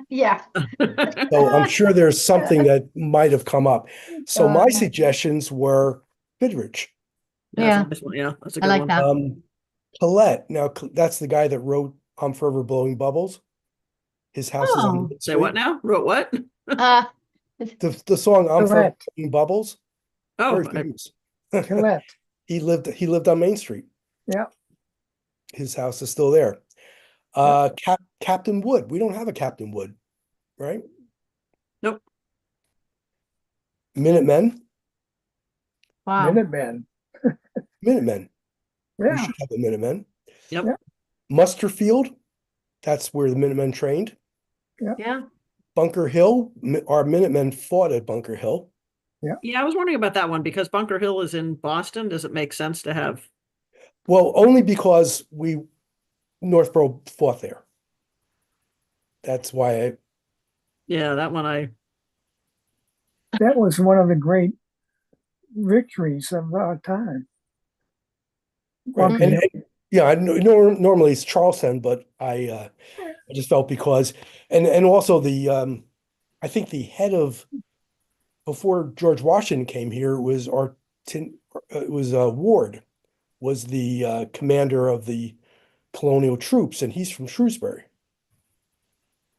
A: Yeah.
B: So I'm sure there's something that might have come up. So my
A: God.
B: suggestions were Bidridge.
E: That's
A: Yeah.
E: a nice one. Yeah, that's a
A: I
E: good
A: like
E: one.
A: that.
B: Colette. Now that's the guy that wrote "I'm Forever Blowing Bubbles." His house is on
A: Oh.
B: Main
E: Say what
B: Street.
E: now? Wrote what?
B: The song "I'm Forever
H: Colette.
B: Blowing Bubbles."
E: Oh,
B: Very famous.
H: Colette.
B: He lived on Main Street.
H: Yeah.
B: His house is still there. Captain Wood. We don't have a Captain Wood, right?
E: nope.
B: Minutemen.
A: Wow.
H: Minutemen.
B: Minutemen. We
H: Yeah.
B: should have a Minutemen.
E: Yep.
H: Yeah.
B: Musterfield. That's where the Minutemen trained.
A: Yeah.
B: Bunker Hill. Our Minutemen fought at Bunker Hill.
E: Yeah, I was wondering about that one because Bunker Hill is in Boston. Does it make sense to have?
B: Well, only because Northborough fought there. That's why
E: Yeah, that one I.
H: That was one of the great victories of our time.
B: right. And yeah, normally it's Charleston, but I just felt because and also I think the head of before George Washington came here was Ward was the commander of the colonial troops, and he's from Shrewsbury.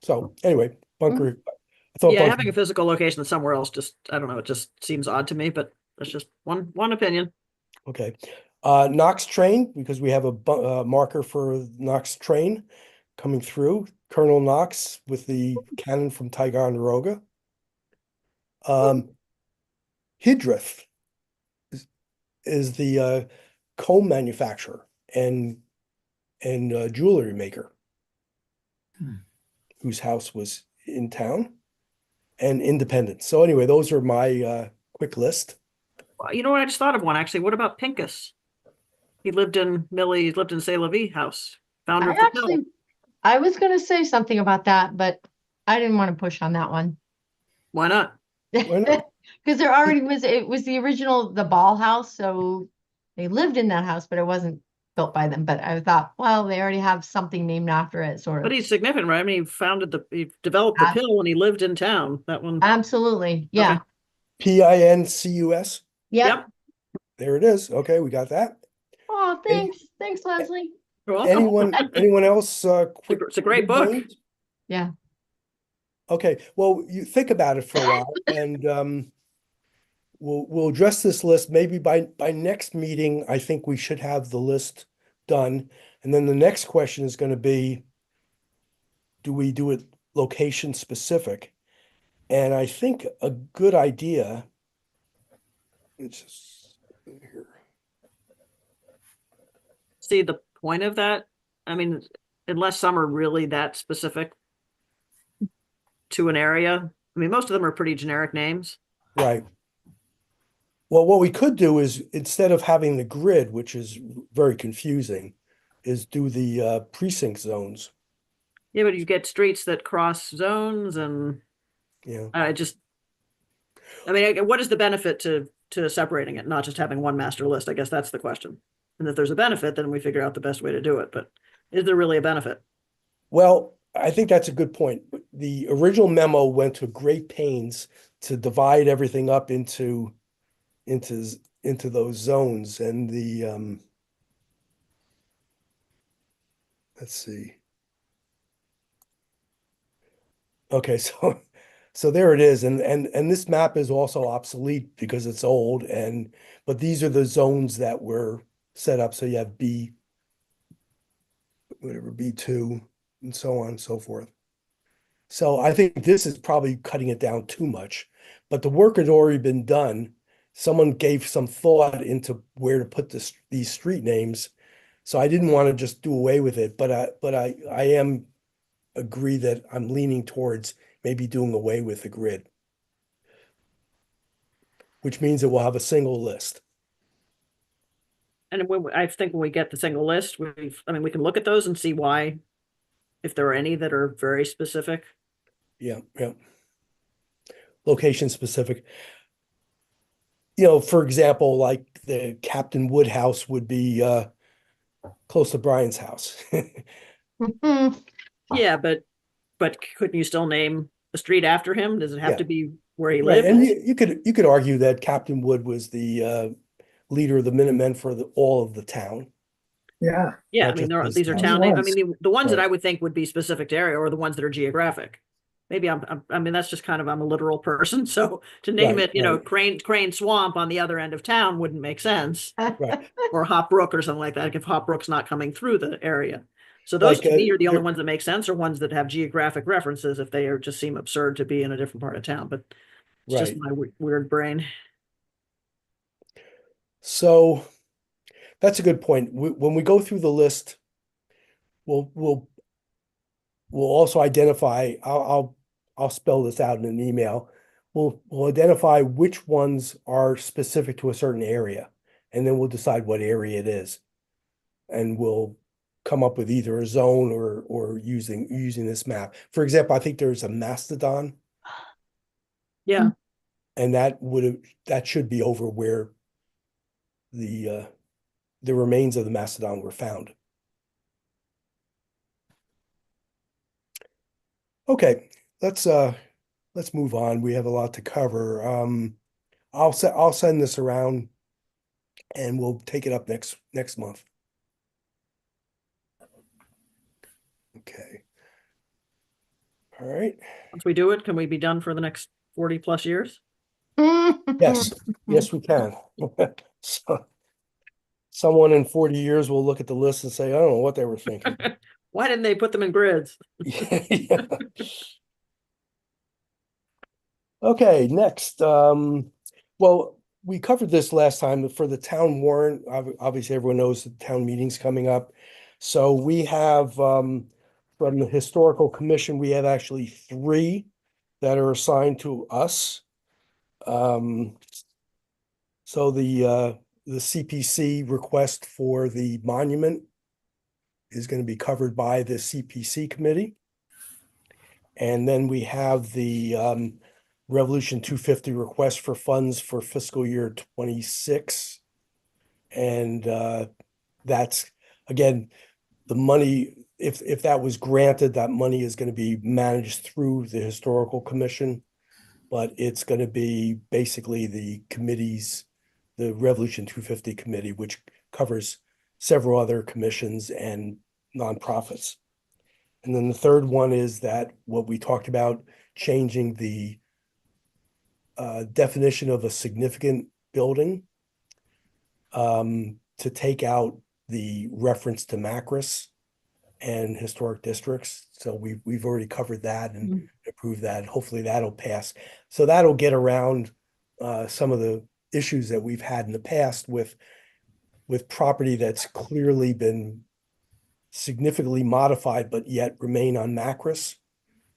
B: So anyway, Bunker. I thought
E: Yeah,
B: Bunker,
E: having a physical location somewhere else I don't know. It just seems odd to me, but that's just one opinion.
B: okay. Knox train, because we have a marker for Knox train coming through. Colonel Knox with the cannon from Ticonderoga. Hidreth is the comb manufacturer and jewelry maker. whose house was in town, and Independence. So anyway, those are my quick list.
E: Well, you know what? I just thought of one actually. What about Pincus? He lived in C'est La Vie house, founder of the pill.
A: I was going to say something about that, but I didn't want to push on that one.
E: Why not?
B: Why not?
A: Because there already was, it was the original, the Ball house. So they lived in that house, but it wasn't built by them. But I thought, well, they already have something named after it, sort of.
E: But he's significant, right? I mean, he developed the pill when he lived in town. That one.
A: Absolutely. Yeah.
E: Okay.
B: Pincus.
A: Yep.
B: There it is. Okay, we got that.
A: Oh, thanks. Thanks, Leslie.
E: You're welcome.
B: Anyone else?
E: It's a great book.
A: Yeah.
B: Okay, well, you think about it for a while, and we'll address this list maybe by next meeting. I think we should have the list done, and then the next question is going to be, do we do it location specific? And I think a good idea. It's just here.
E: See the point of that? I mean, unless some are really that specific to an area. I mean, most of them are pretty generic names.
B: Right. Well, what we could do is, instead of having the grid, which is very confusing, is do the precinct zones.
E: Yeah, but you get streets that cross zones, and
B: Yeah.
E: I mean, what is the benefit to separating it, not just having one master list? I guess that's the question. And if there's a benefit, then we figure out the best way to do it. But is there really a benefit?
B: Well, I think that's a good point. The original memo went to great pains to divide everything up into those zones, and the let's see. Okay, so there it is, and this map is also obsolete because it's old, but these are the zones that were set up. So you have B2, and so on and so forth. So I think this is probably cutting it down too much, but the work had already been done. Someone gave some thought into where to put these street names. So I didn't want to just do away with it, but I am agree that I'm leaning towards maybe doing away with the grid, which means that we'll have a single list.
E: And I think when we get the single list, we can look at those and see why, if there are any that are very specific.
B: Yeah. Location specific. For example, like the Captain Wood house would be close to Brian's house.
E: Yeah, but couldn't you still name the street after him? Does it have to be where he
B: Right.
E: lived?
B: And you could argue that Captain Wood was the leader of the Minutemen for all of the town.
H: Yeah.
E: Yeah,
B: Not
E: I mean,
B: just his
E: these are
B: house.
E: town names. I
H: He
E: mean, the ones that
B: Right.
E: I would think would be specific to area, or the ones that are geographic. Maybe I mean, that's just kind of, I'm a literal person, so to name
B: Right,
E: it,
B: right.
E: Crane Swamp on the other end of town wouldn't make sense.
B: Right.
E: Or Hop Brook or something like that, if Hop Brook's not coming through the area. So those
B: Like,
E: to me are the only ones that make sense, or ones that have geographic references if they just seem absurd to be in a different part of town, but it's just
B: Right.
E: my weird brain.
B: So that's a good point. When we go through the list, we'll also identify. I'll spell this out in an email. We'll identify which ones are specific to a certain area, and then we'll decide what area it is, and we'll come up with either a zone or using this map. For example, I think there's a mastodon,
E: Yeah,
B: and that should be over where the remains of the mastodon were found. Okay, let's move on. We have a lot to cover. I'll send this around, and we'll take it up next month. Okay. All right.
E: once we do it, can we be done for the next 40 plus years?
B: Yes, yes, we can. So, someone in 40 years will look at the list and say, I don't know what they were thinking.
E: Why didn't they put them in grids?
B: Yeah. Okay, next. Well, we covered this last time for the town warrant. Obviously, everyone knows the town meeting's coming up. So we have from the Historical Commission, we have actually 3 that are assigned to us. So the CPC request for the monument is going to be covered by the CPC committee. And then we have the Revolution 250 request for funds for fiscal year 26. And that's, again, the money, if that was granted, that money is going to be managed through the Historical Commission, but it's going to be basically the committees, the Revolution 250 committee, which covers several other commissions and nonprofits. And then the third one is that what we talked about, changing the definition of a significant building to take out the reference to Macris and historic districts. So we've already covered that and approved that. Hopefully that'll pass. So that'll get around some of the issues that we've had in the past with property that's clearly been significantly modified, but yet remain on Macris,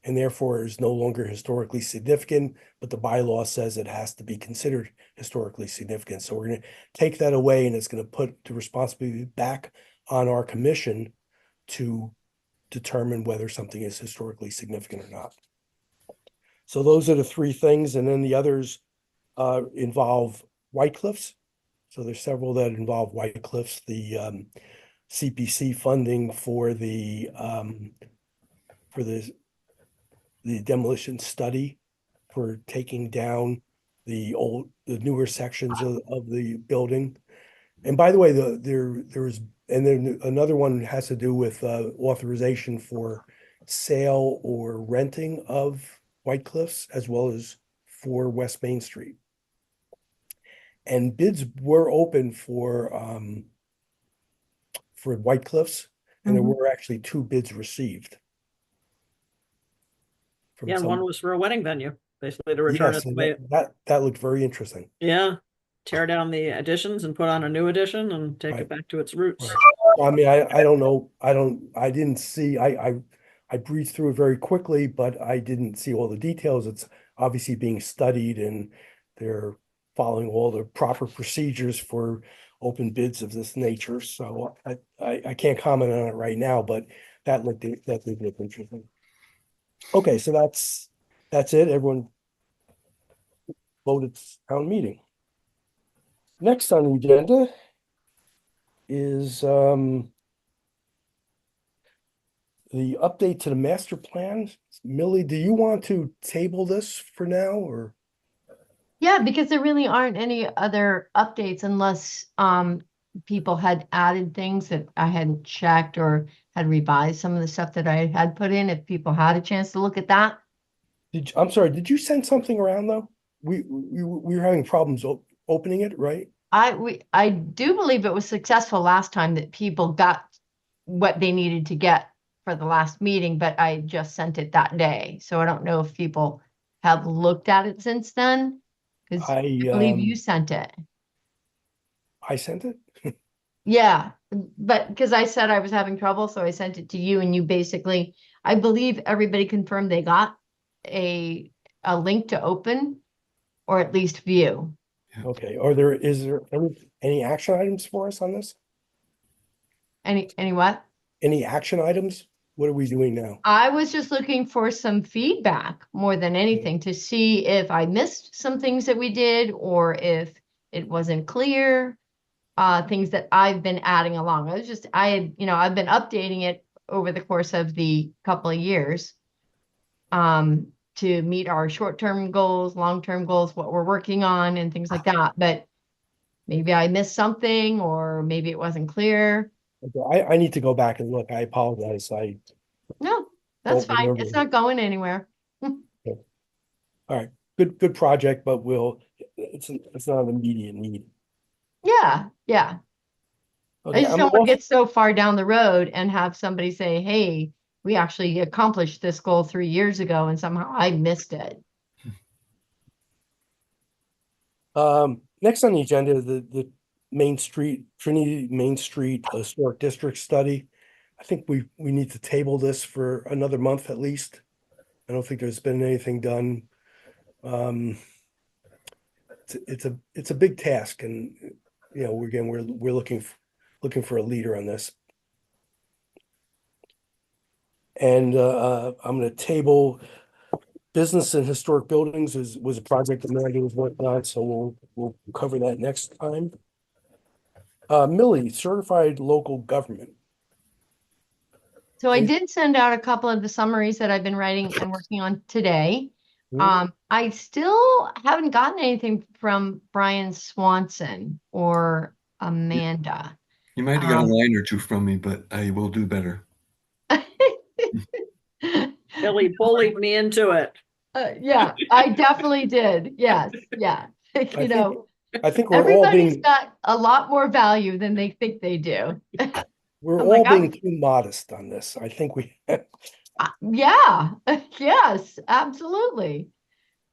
B: and therefore is no longer historically significant, but the bylaw says it has to be considered historically significant. So we're going to take that away, and it's going to put the responsibility back on our commission to determine whether something is historically significant or not. So those are the 3 things, and then the others involve White Cliffs. So there's several that involve White Cliffs. The CPC funding for the demolition study for taking down the newer sections of the building. And by the way, and then another one has to do with authorization for sale or renting of White Cliffs, as well as for West Main Street. And bids were open for White Cliffs, and there were actually 2 bids received.
E: Yeah, and one was for a wedding venue, basically to return it the way
B: that looked very interesting.
E: Yeah, tear down the additions and put on a new addition and take it back to its roots.
B: Right. I mean, I don't know. I didn't see. I breezed through it very quickly, but I didn't see all the details. It's obviously being studied, and they're following all the proper procedures for open bids of this nature. So I can't comment on it right now, but that looked interesting. Okay, so that's it. Everyone voted town meeting. Next on the agenda is the update to the master plan. Millie, do you want to table this for now, or?
A: Yeah, because there really aren't any other updates unless people had added things that I hadn't checked or had revised some of the stuff that I had put in. If people had a chance to look at that.
B: I'm sorry, did you send something around though? We were having problems opening it, right?
A: I do believe it was successful last time that people got what they needed to get for the last meeting, but I just sent it that day. So I don't know if people have looked at it since then. Because I believe you sent it.
B: I sent it?
A: Yeah, but because I said I was having trouble, so I sent it to you, and you basically, I believe everybody confirmed they got a link to open or at least view.
B: Okay. Is there any action items for us on this?
A: Any what?
B: Any action items? What are we doing now?
A: I was just looking for some feedback more than anything to see if I missed some things that we did or if it wasn't clear, things that I've been adding along. I've been updating it over the course of the couple of years to meet our short-term goals, long-term goals, what we're working on and things like that. But maybe I missed something or maybe it wasn't clear.
B: Okay, I need to go back and look. I apologize.
A: No, that's fine. It's not going anywhere.
B: Okay. All right. Good project, but it's not an immediate need.
A: Yeah.
B: Okay,
A: I just don't want to get so far down the road and have somebody say, hey, we actually accomplished this goal 3 years ago and somehow I missed it.
B: Next on the agenda, the Trinity Main Street Historic District Study. I think we need to table this for another month at least. I don't think there's been anything done. It's a big task, and you know, we're looking for a leader on this. And I'm going to table business and historic buildings was a project that Maggie was working on, so we'll cover that next time. Millie, certified local government.
A: So I
B: Please.
A: did send out a couple of the summaries that I've been writing and working on today. I still haven't gotten anything from Brian Swanson or Amanda.
I: You might get a line or two from me, but I will do better.
E: Billy bullied me into it.
A: Yeah, I definitely did. Yes, yeah. You know,
B: I think we're all
A: everybody's
B: being
A: got a lot more value than they think they do.
B: we're
A: I'm
B: all
A: like,
B: being too modest on this. I think we
A: yeah, yes, absolutely.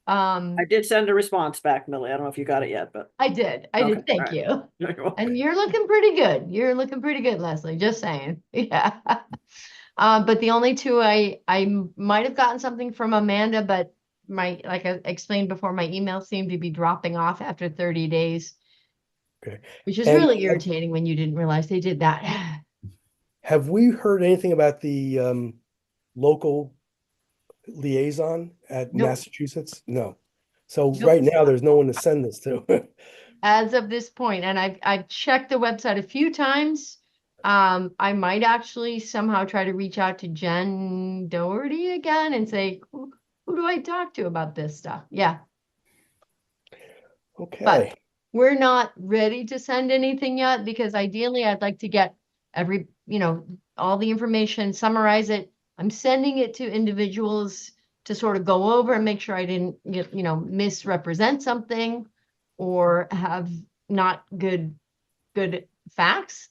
E: I did send a response back, Millie. I don't know if you got it yet, but
A: I did.
E: Okay,
A: Thank
E: all right.
A: you.
E: You're welcome.
A: And you're looking pretty good. You're looking pretty good, Leslie. Just saying. Yeah. But the only two I might have gotten something from Amanda, but like I explained before, my emails seem to be dropping off after 30 days.
B: Okay.
A: Which is
B: And
A: really irritating when you didn't realize they did that.
B: have we heard anything about the local liaison at
A: Nope.
B: Massachusetts? No. So
A: Nope.
B: right now there's no one to send this to.
A: As of this point, and I've checked the website a few times. I might actually somehow try to reach out to Jen Doherty again and say, who do I talk to about this stuff? Yeah.
B: Okay.
A: But we're not ready to send anything yet because ideally I'd like to get all the information, summarize it. I'm sending it to individuals to sort of go over and make sure I didn't misrepresent something or have not good facts.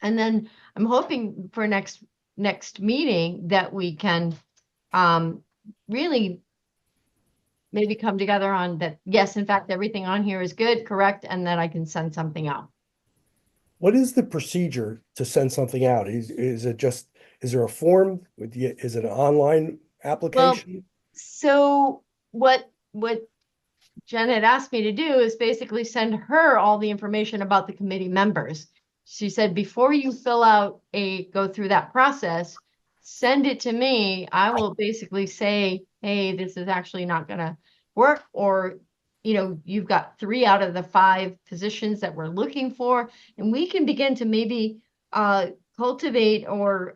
A: And then I'm hoping for next meeting that we can really maybe come together on that. Yes, in fact, everything on here is good, correct, and that I can send something out.
B: What is the procedure to send something out? Is there a form? Is it an online application?
A: So what Jen had asked me to do is basically send her all the information about the committee members. She said, before you go through that process, send it to me. I will basically say, hey, this is actually not going to work. Or, you've got 3 out of the 5 positions that we're looking for. And we can begin to maybe cultivate or,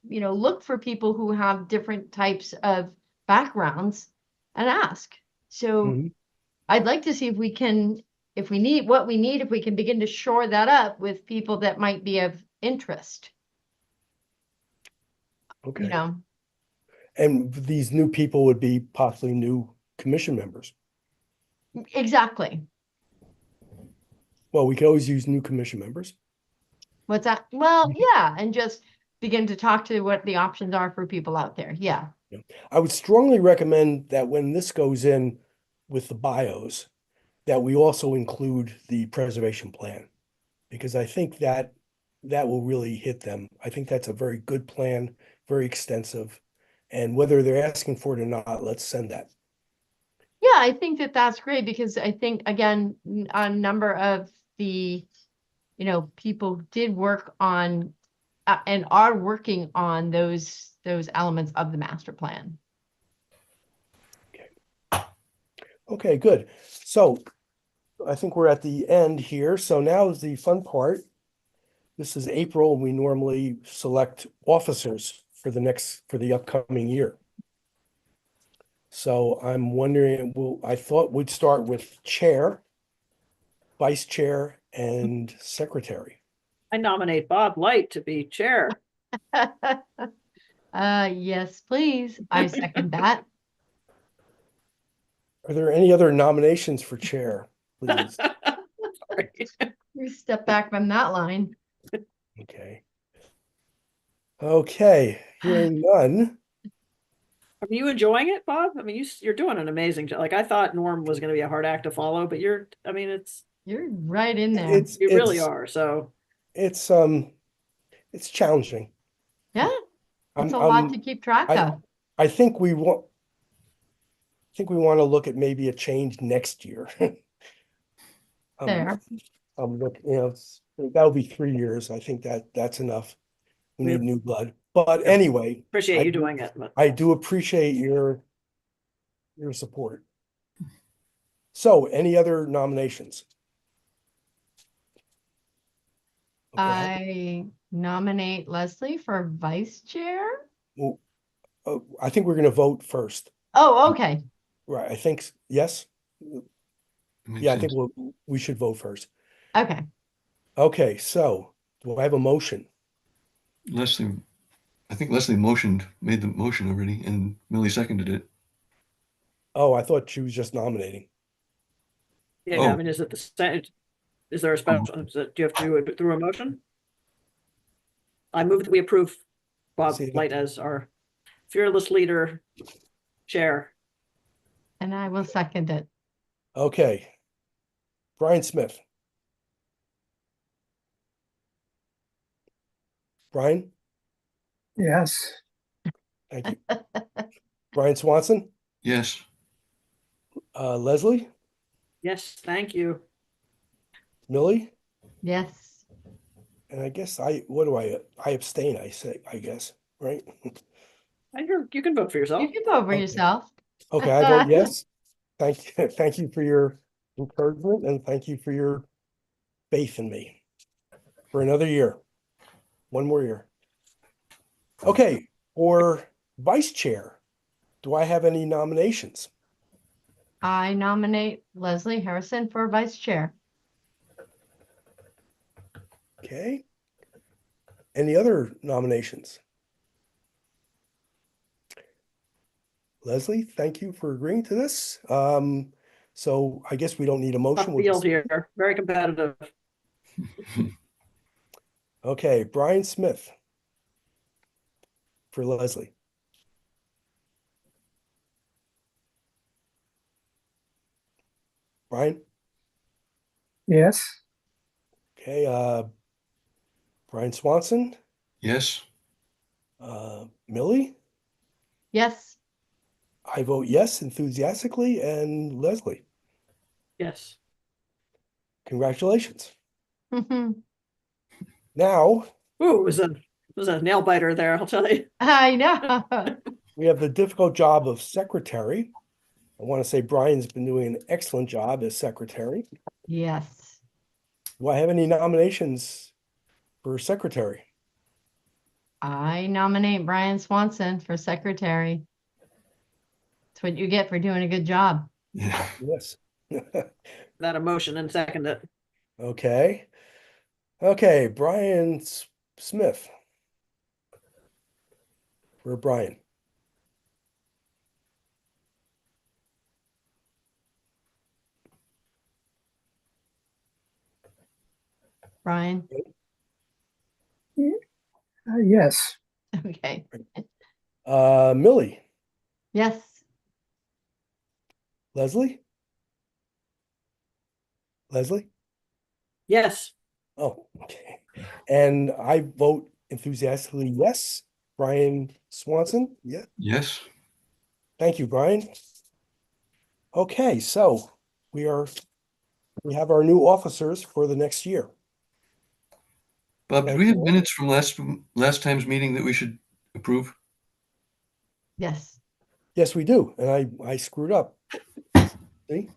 A: look for people who have different types of backgrounds and ask. So I'd like to see if we can, if we can begin to shore that up with people that might be of interest.
B: Okay. And these new people would be possibly new commission members.
A: Exactly.
B: Well, we could always use new commission members.
A: What's that? Well, yeah, and just begin to talk to what the options are for people out there. Yeah.
B: I would strongly recommend that when this goes in with the bios, that we also include the preservation plan, because I think that will really hit them. I think that's a very good plan, very extensive, and whether they're asking for it or not, let's send that.
A: Yeah, I think that that's great because I think, again, a number of the, people did work on and are working on those elements of the master plan.
B: Okay, good. So I think we're at the end here. So now is the fun part. This is April, and we normally select officers for the upcoming year. So I'm wondering, I thought we'd start with chair, vice chair, and secretary.
E: I nominate Bob Light to be chair.
A: Yes, please. I second that.
B: Are there any other nominations for chair, please?
A: You step back from that line.
B: Okay. Okay, hearing none.
E: Are you enjoying it, Bob? I mean, you're doing an amazing job. Like, I thought Norm was going to be a hard act to follow, but you're
A: right in there.
E: You really are. So
B: it's challenging.
A: Yeah, it's
B: I'm,
A: a lot
B: I'm,
A: to keep track
B: I,
A: of.
B: I think we want to look at maybe a change next year.
A: There.
B: Look, that'll be 3 years. I think that's enough. We
E: We
B: need new blood. But
E: Yeah.
B: anyway,
E: appreciate you doing it, but
B: I do appreciate your support. So, any other nominations? Okay,
A: I nominate Leslie for vice chair.
B: well, I think we're going to vote first.
A: Oh, okay.
B: Right, I think, yes?
I: Makes
B: Yeah, I
I: sense.
B: think we should vote first.
A: Okay.
B: Okay, so do I have a motion?
I: Leslie, I think Leslie made the motion already, and Millie seconded it.
B: Oh, I thought she was just nominating.
E: yeah,
I: Oh.
E: I mean, is it the same? Is there a special, do you have to do it through a motion? I move that we approve Bob
B: See,
E: Light as our fearless leader chair.
A: And I will second it.
B: Okay. Brian Smith. Brian,
H: Yes.
B: thank you. Brian Swanson,
I: Yes.
B: Leslie,
E: Yes, thank you.
B: Millie,
A: Yes.
B: and I guess I abstain, I guess, right?
E: And you can vote for yourself.
A: You can vote for
B: Okay.
A: yourself.
B: Okay, I vote yes. Thank you for your encouragement and thank you for your faith in me for another year. One more year. Okay, for vice chair, do I have any nominations?
A: I nominate Leslie Harrison for vice chair.
B: Okay. Any other nominations? Leslie, thank you for agreeing to this. So I guess we don't need a motion.
E: Tough
B: We'll
E: field
B: just-
E: here, very competitive.
B: Okay, Brian Smith for Leslie. Brian,
H: Yes.
B: okay, Brian Swanson,
I: Yes.
B: Millie,
A: Yes.
B: I vote yes enthusiastically, and Leslie,
E: Yes.
B: congratulations.
A: Mhm.
B: Now
E: Ooh, it was a nail biter there, I'll tell you.
A: I know.
B: we have the difficult job of secretary. I want to say Brian's been doing an excellent job as secretary.
A: Yes.
B: Do I have any nominations for secretary?
A: I nominate Brian Swanson for secretary. That's what you get for doing a good job.
I: Yeah.
B: Yes.
E: That emotion and second it.
B: Okay. Okay, Brian Smith. For Brian.
A: Brian.
H: Yes.
A: Okay.
B: Millie,
A: Yes.
B: Leslie? Leslie?
E: Yes.
B: Oh, okay. And I vote enthusiastically yes. Brian Swanson? Yeah.
I: Yes.
B: Thank you, Brian. Okay, so we have our new officers for the next year.
I: Bob, do we have minutes from last time's meeting that we should approve?
A: Yes.
B: Yes, we do. And I screwed up. See?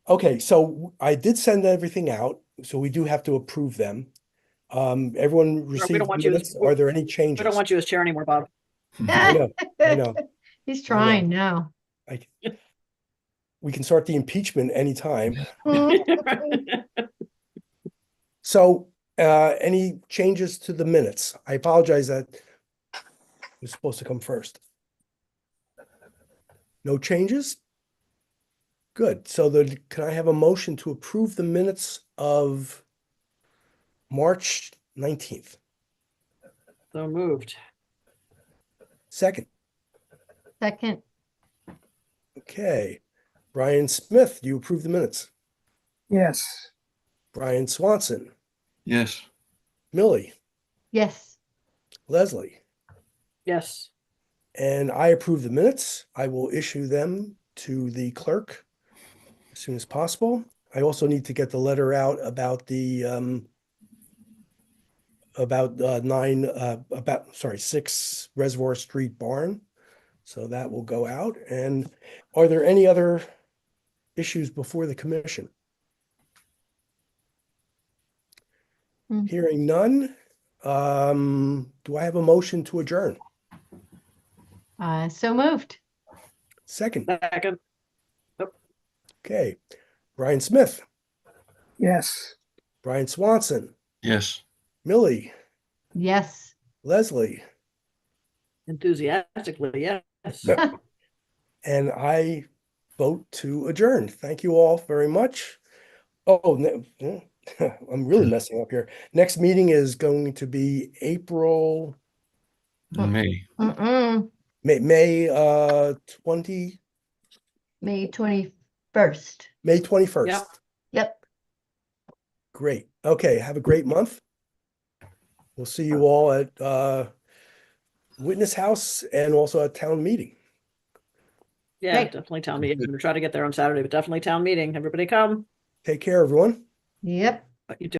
B: Okay, so I did send everything out, so we do have to approve them. Everyone
E: We
B: received
E: don't want you
B: minutes.
E: as,
B: Are there any
E: we
B: changes?
E: don't want you as chair anymore, Bob.
B: I know, I know.
A: He's trying now.
B: We can start the impeachment anytime.
A: Mhm.
B: So, any changes to the minutes? I apologize that was supposed to come first. No changes? Good. So can I have a motion to approve the minutes of March 19th?
E: So moved.
B: Second.
A: Second.
B: Okay. Brian Smith, do you approve the minutes?
H: Yes.
B: Brian Swanson,
I: Yes.
B: Millie,
A: Yes.
B: Leslie.
E: Yes.
B: And I approve the minutes. I will issue them to the clerk as soon as possible. I also need to get the letter out about the about 6 Reservoir Street barn. So that will go out. And are there any other issues before the commission? Hearing none. Do I have a motion to adjourn?
A: So moved.
B: Second.
E: Second.
B: Okay. Brian Smith,
H: Yes.
B: Brian Swanson,
I: Yes.
B: Millie,
A: Yes.
B: Leslie,
E: Enthusiastically, yes.
B: and I vote to adjourn. Thank you all very much. Oh, I'm really messing up here. Next meeting is going to be April,
I: May.
B: May 20,
A: May 21st.
B: May 21st.
E: Yep.
A: Yep.
B: Great. Okay, have a great month. We'll see you all at Witness House and also at town meeting.
E: Yeah,
A: Great.
E: definitely town meeting. I'm gonna try to get there on Saturday, but definitely town meeting. Everybody come.
B: Take care, everyone.
A: Yep.
E: You